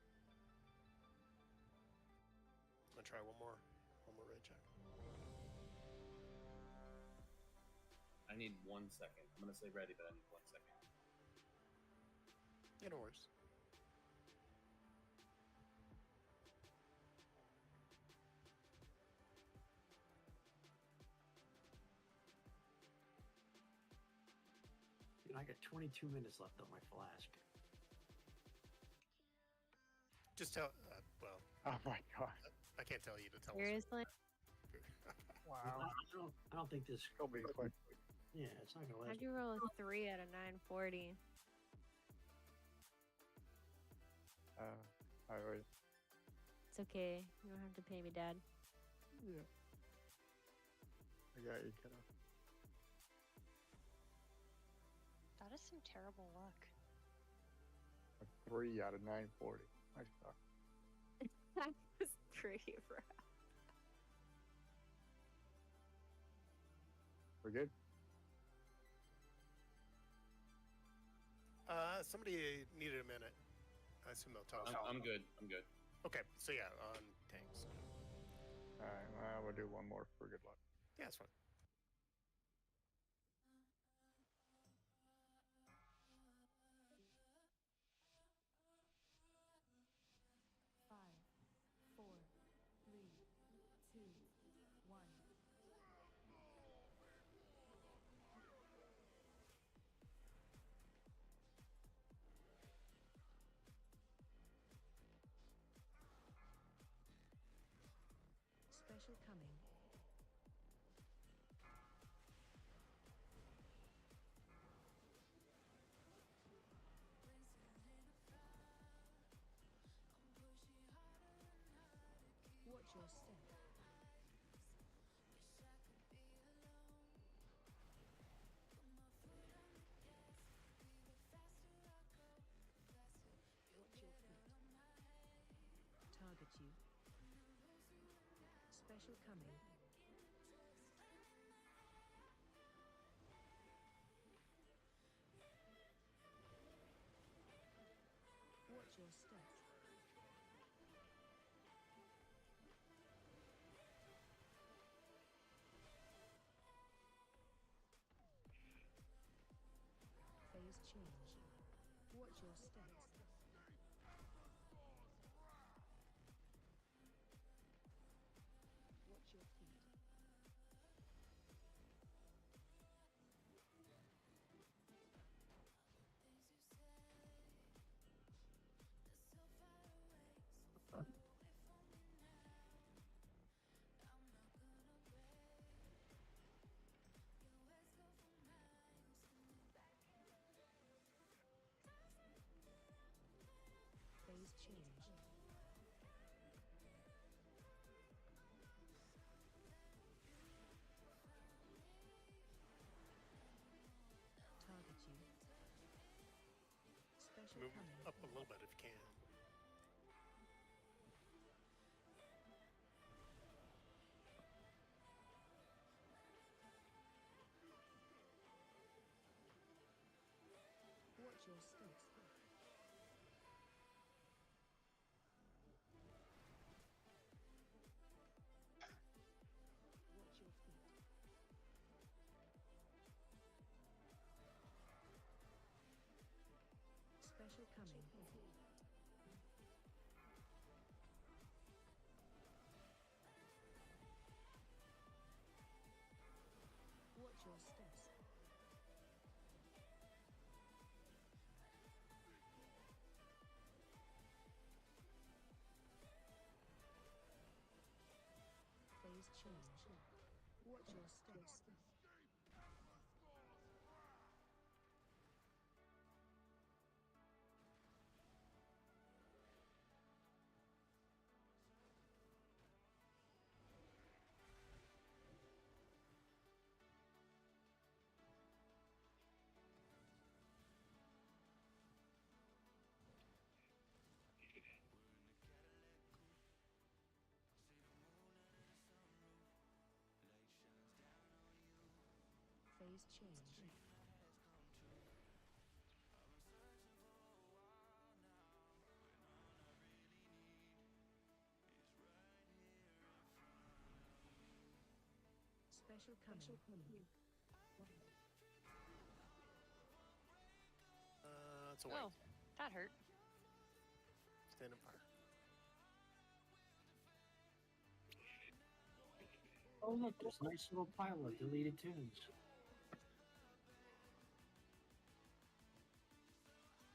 gonna try one more raid check. I need 1 second. I'm gonna say ready, but I need 1 second. Yeah, no worries. You know, I got 22 minutes left on my flask. Just tell. Well, Oh my god. I can't tell you to tell Seriously? Wow. I don't think this. It'll be quick. Yeah, it's not gonna last. How'd you roll a 3 out of 940? I already. It's okay. You don't have to pay me, Dad. Yeah. I got you, kiddo. That is some terrible luck. A 3 out of 940. Nice talk. That was pretty rough. We're good? Somebody needed a minute. I assume they'll tell us. I'm good. I'm good. Okay, so yeah, on tanks. Alright, well, we'll do one more for good luck. Yeah, that's fine. Special coming. Watch your step. Watch your feet. Target you. Special coming. Watch your step. Phase change. Watch your steps. Watch your feet. move 'em up a little bit if you can. Watch your steps. Watch your feet. Special coming. Watch your steps. Phase change. Watch your steps. Phase change. Special coming. It's a wait. Oh, that hurt. Stand and fire. Oh look, there's a nice little pile of deleted tunes.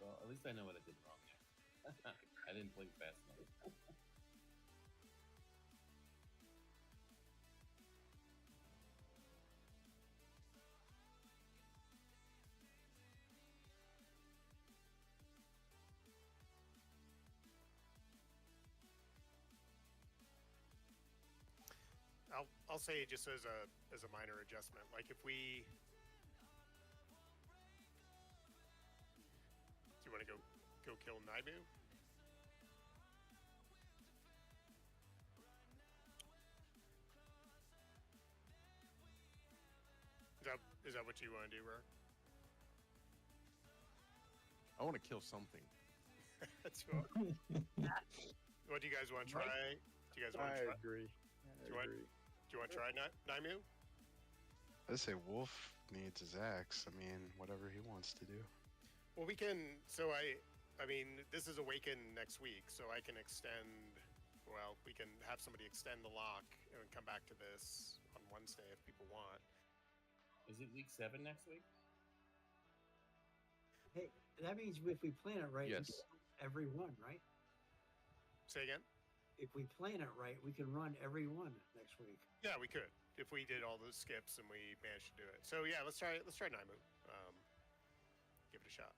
Well, at least I know what I did wrong. I didn't blink fast enough. I'll say just as a minor adjustment, like if we, do you want to go kill Naimu? Is that what you want to do, Rar? I want to kill something. That's what. What do you guys want to try? Do you guys want to try? I agree. Do you want to try Naimu? I say Wolf needs his axe. I mean, whatever he wants to do. Well, we can. So I mean, this is Awaken next week, so I can extend. Well, we can have somebody extend the lock and come back to this on Wednesday if people want. Is it week 7 next week? Hey, that means if we plan it right, Yes. we can run every one, right? Say again? If we plan it right, we can run every one next week. Yeah, we could if we did all those skips and we managed to do it. So yeah, let's try Naimu. Give it a shot.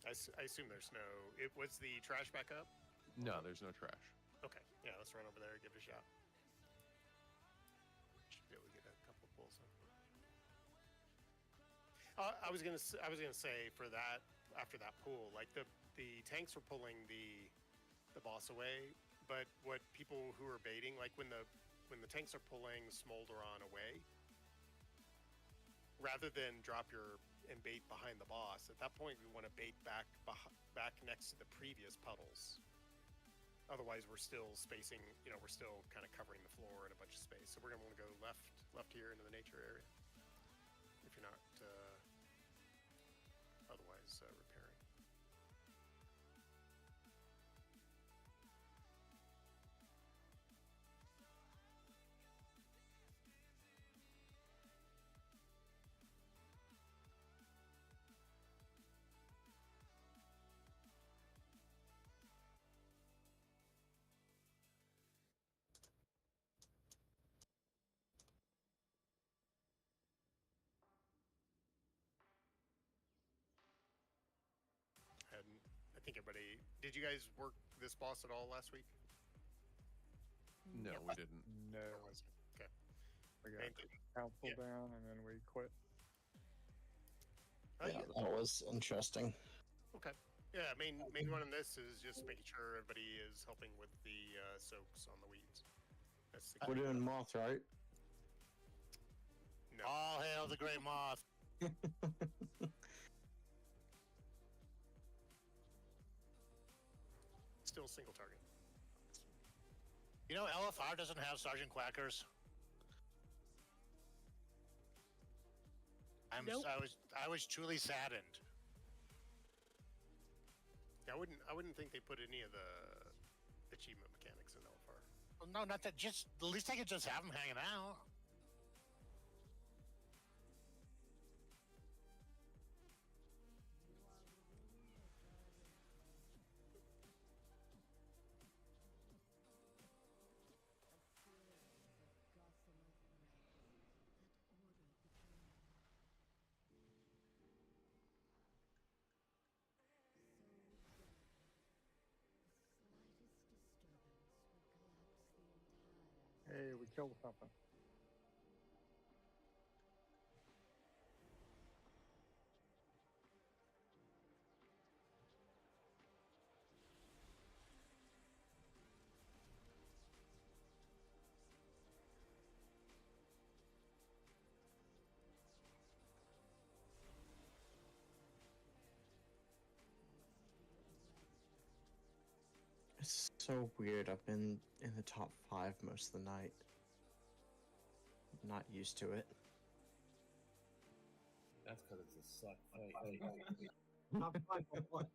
I assume there's no. It was the trash back up. No, there's no trash. Okay, yeah, let's run over there and give it a shot. Should be able to get a couple of pulls in. I was gonna say for that after that pool, like the tanks were pulling the boss away, but what people who are baiting, like when the tanks are pulling Smolderon away, rather than drop your and bait behind the boss, at that point we want to bait back next to the previous puddles. Otherwise, we're still spacing. We're still kind of covering the floor and a bunch of space. So we're gonna want to go left here into the nature area. If you're not otherwise repairing. And I think everybody. Did you guys work this boss at all last week? No, we didn't. No. Okay. We got council down and then we quit. Oh, Yeah, you, that was was interesting. Okay. Yeah, main one in this is just making sure everybody is helping with the soaks on the weeds. That's the We're key. doing moth, right? No. All hail the great moth. Still single target. You know, LFR doesn't have Sergeant Quackers. Nope. I was truly saddened. I wouldn't think they put any of the achievement mechanics in LFR. Well, no, not that. Just the least I could just have them hanging out. Hey, we killed something. It's so weird. I've been in the top 5 most of the night. Not used to it. That's because it's a suck fight. Top 5 of what?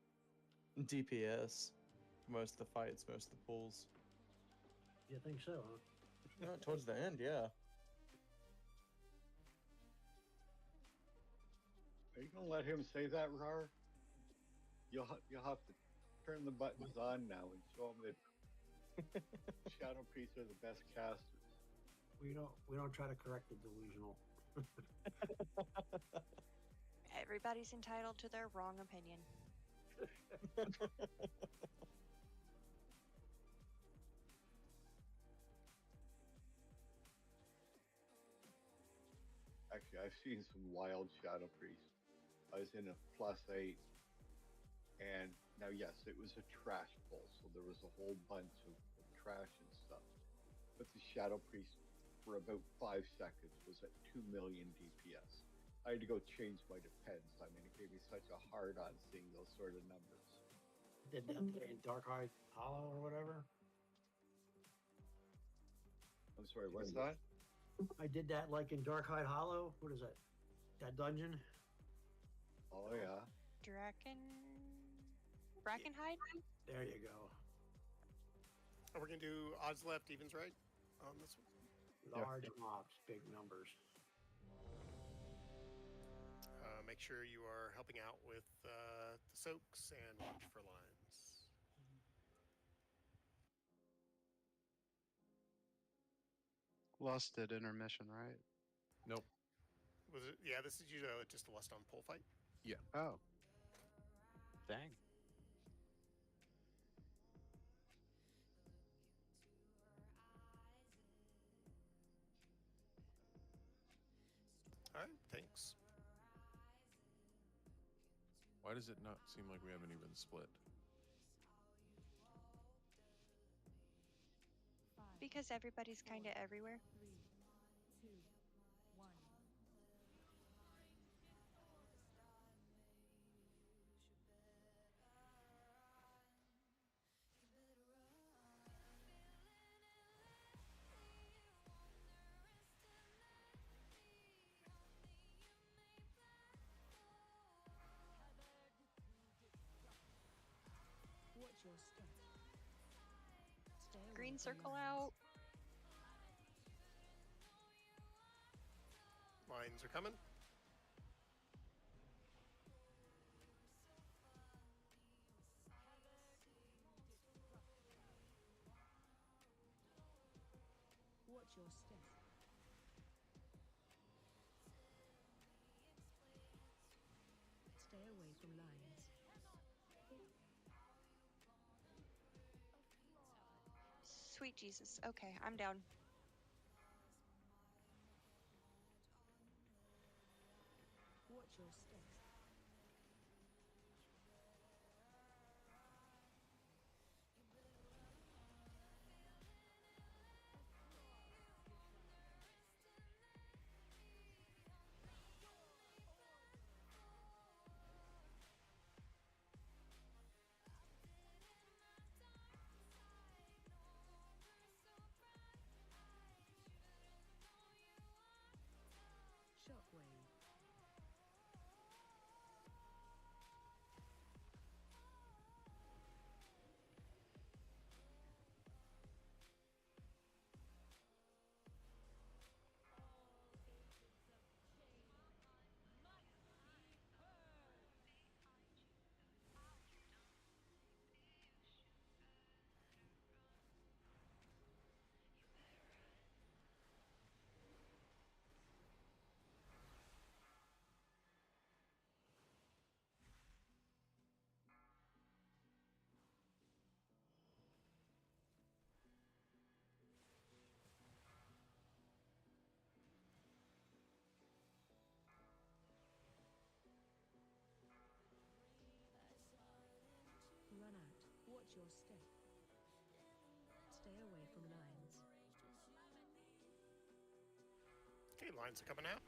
DPS. Most of the fights, most of the pulls. You think so, huh? No, towards the end, yeah. Are you gonna let him say that, Rar? You'll have to turn the buttons on now and show him that Shadow Priests are the best casters. We don't try to correct the delusional. Everybody's entitled to their wrong opinion. Actually, I've seen some wild Shadow Priests. I was in a +8, and now, yes, it was a trash pull, so there was a whole bunch of trash and stuff. But the Shadow Priest, for about 5 seconds, was at 2 million DPS. I had to go change my defense. I mean, it gave me such a hard on seeing those sort of numbers. Did that in Dark-Eyed Hollow or whatever? I'm sorry, what's that? I did that like in Dark-Eyed Hollow. What is that? That dungeon? Oh, yeah. Brackenhide? There you go. Are we gonna do odds left, evens right on this one? Large mobs, big numbers. Make sure you are helping out with the soaks and watch for lines. Lost at intermission, right? Nope. Was it? Yeah, this is usually just a lust on pole fight. Yeah. Oh. Dang. All right, thanks. Why does it not seem like we have an even split? Because everybody's kind of everywhere. 3, 2, 1. Watch your step. Stay away Green from circle lines. out. Lines are coming. Watch your step. Stay away from lines. Sweet Jesus. Okay, I'm down. Watch your step. Watch your step. Stay away from lines. Okay, lines are coming out.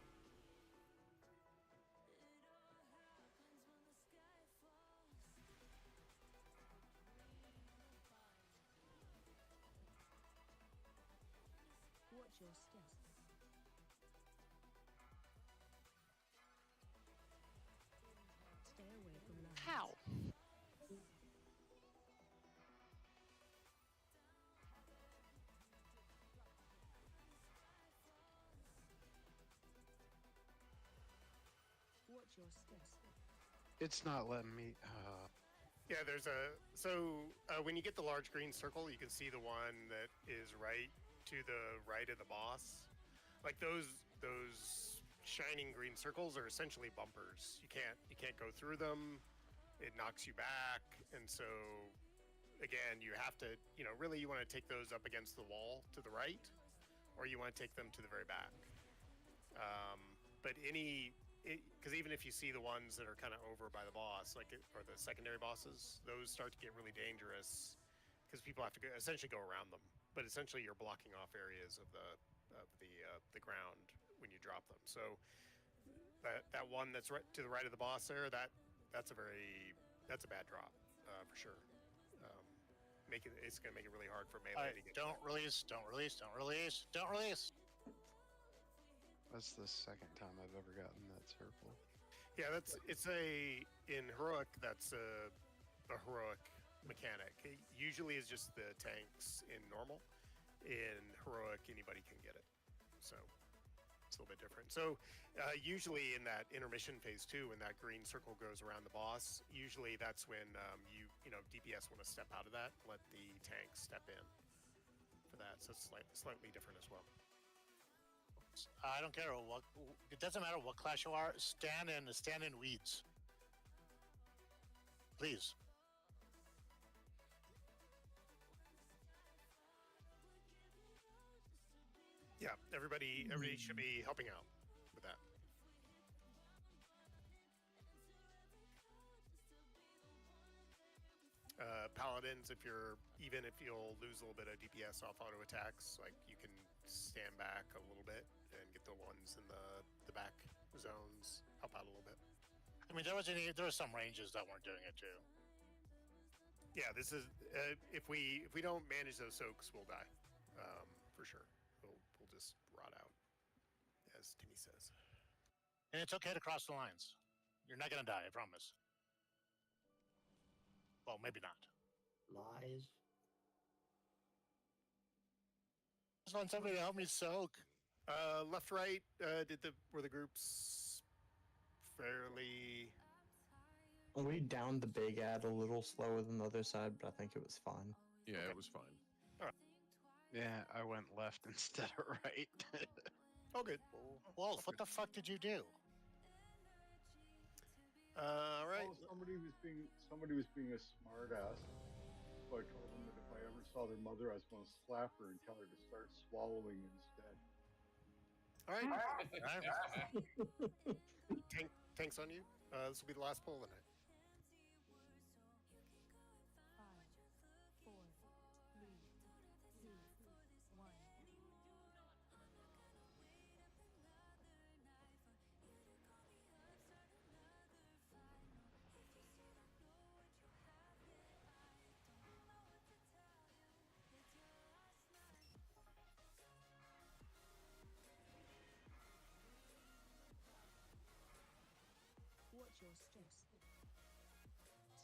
Watch your step. Stay away from lines. How? Watch your step. It's not letting me. Yeah, there's when you get the large green circle, you can see the one that is right to the right of the boss. Like those shining green circles are essentially bumpers. You can't go through them. It knocks you back, and so again, you have to, really you want to take those up against the wall to the right, or you want to take them to the very back. But because even if you see the ones that are kind of over by the boss, or the secondary bosses, those start to get really dangerous because people have to essentially go around them. But essentially, you're blocking off areas of the ground when you drop them. So that one that's right to the right of the boss there, that's a bad drop for sure. It's going to make it really hard for melee to get. Don't release. That's the second time I've ever gotten that circle. Yeah, in heroic. That's a heroic mechanic. It usually is just the tanks in normal. In heroic, anybody can get it. So it's a little bit different. So usually in that intermission phase 2, when that green circle goes around the boss, usually that's when DPS want to step out of that, let the tanks step in for that. So it's slightly different as well. I don't care what. It doesn't matter what class you are. Stand in weeds, please. Yeah, everybody should be helping out with that. Paladins, even if you'll lose a little bit of DPS off auto attacks, like you can stand back a little bit and get the ones in the back zones, help out a little bit. I mean, there were some ranges that weren't doing it too. Yeah, this is if we don't manage those soaks, we'll die for sure. We'll just rot out, as Timmy says. And it's okay to cross the lines. You're not gonna die, I promise. Well, maybe not. Lies. I just want somebody to help me soak. Left, right. Were the groups fairly? We downed the big ad a little slower than the other side, but I think it was fine. Yeah, Okay. it was fine. All right. Yeah, I went left instead of right. Oh, good. Wolf, what the fuck did you do? All right. Oh, somebody was being a smart ass. So I told them that if I ever saw their mother, I was going to slap her and tell her to start swallowing instead. All right. Tanks on you. This will be the last poll of the night. 5, 4, 3, 2, 1. Watch your steps.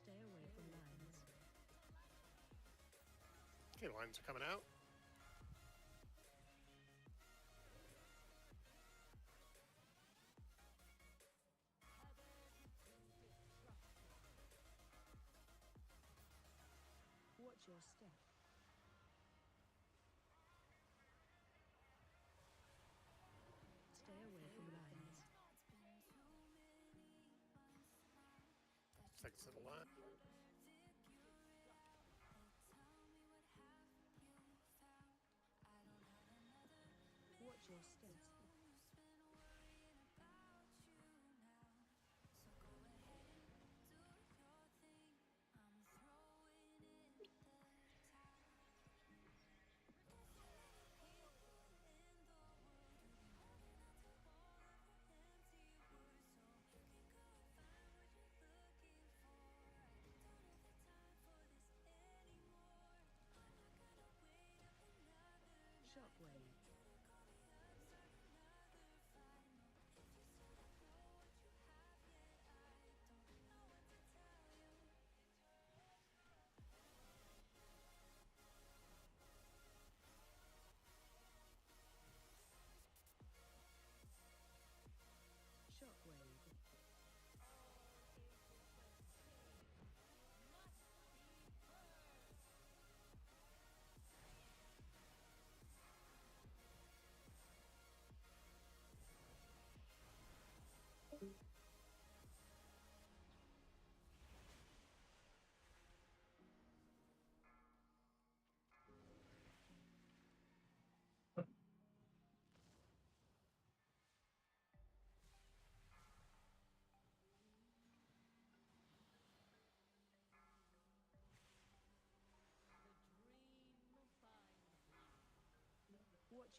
Stay away from lines. Okay, lines are coming out. Watch your step. Stay away from lines. Seconds to the line. Watch your steps.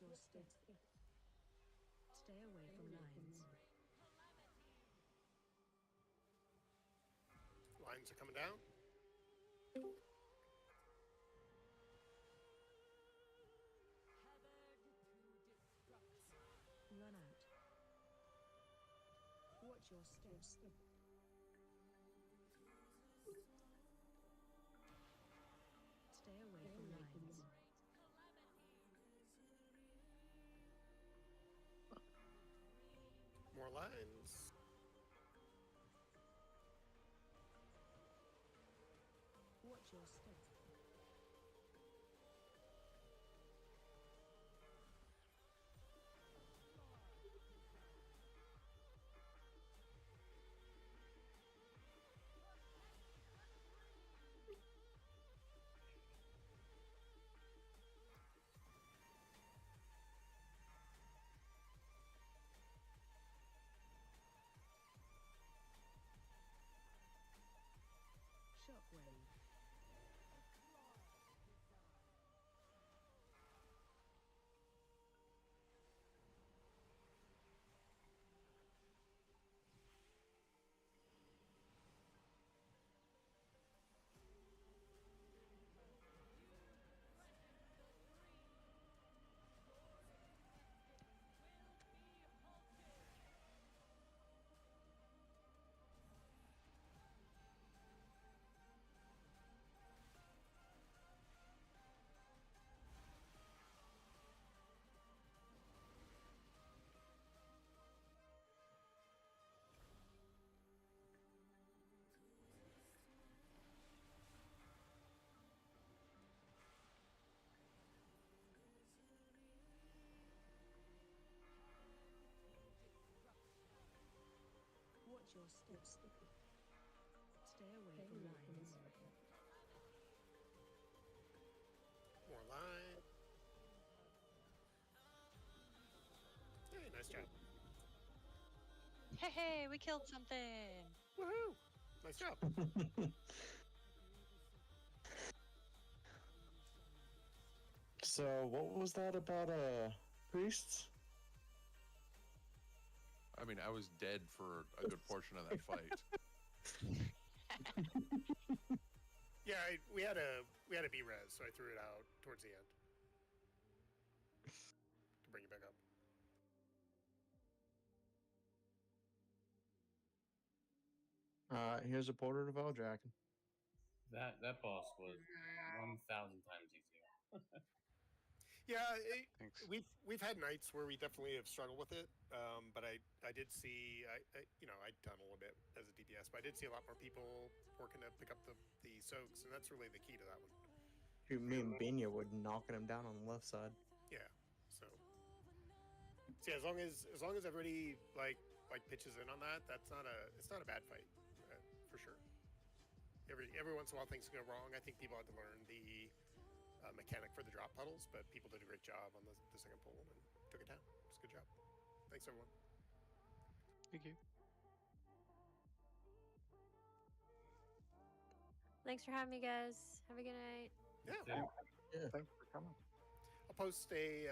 Watch your step. Stay away from lines. Lines are coming down. Run out. Watch your step. Stay away from lines. More lines. Watch your step. Shockwave. Watch your step. Stay away from lines. More line. Hey, nice job. Hey, we killed something. Woohoo! Nice job. So what was that about priests? I mean, I was dead for a good portion of that fight. Yeah, we had a B-res, so I threw it out towards the end to bring it back up. Here's a portrait of Eldraken. That boss was 1,000 times easier. Yeah, Thanks. we've had nights where we definitely have struggled with it, but I did see I'd done a little bit as a DPS, but I did see a lot more people working to pick up the soaks, and that's really the key to that one. Shoot, me and Benya were knocking him down on the left side. Yeah, so yeah, as long as everybody like pitches in on that, it's not a bad fight for sure. Every once in a while things go wrong. I think people had to learn the mechanic for the drop puddles, but people did a great job on the second pull and took it down. It's a good job. Thanks, everyone. Thank you. Thanks for having me, guys. Have a good night. Yeah. Thanks for coming. I'll post a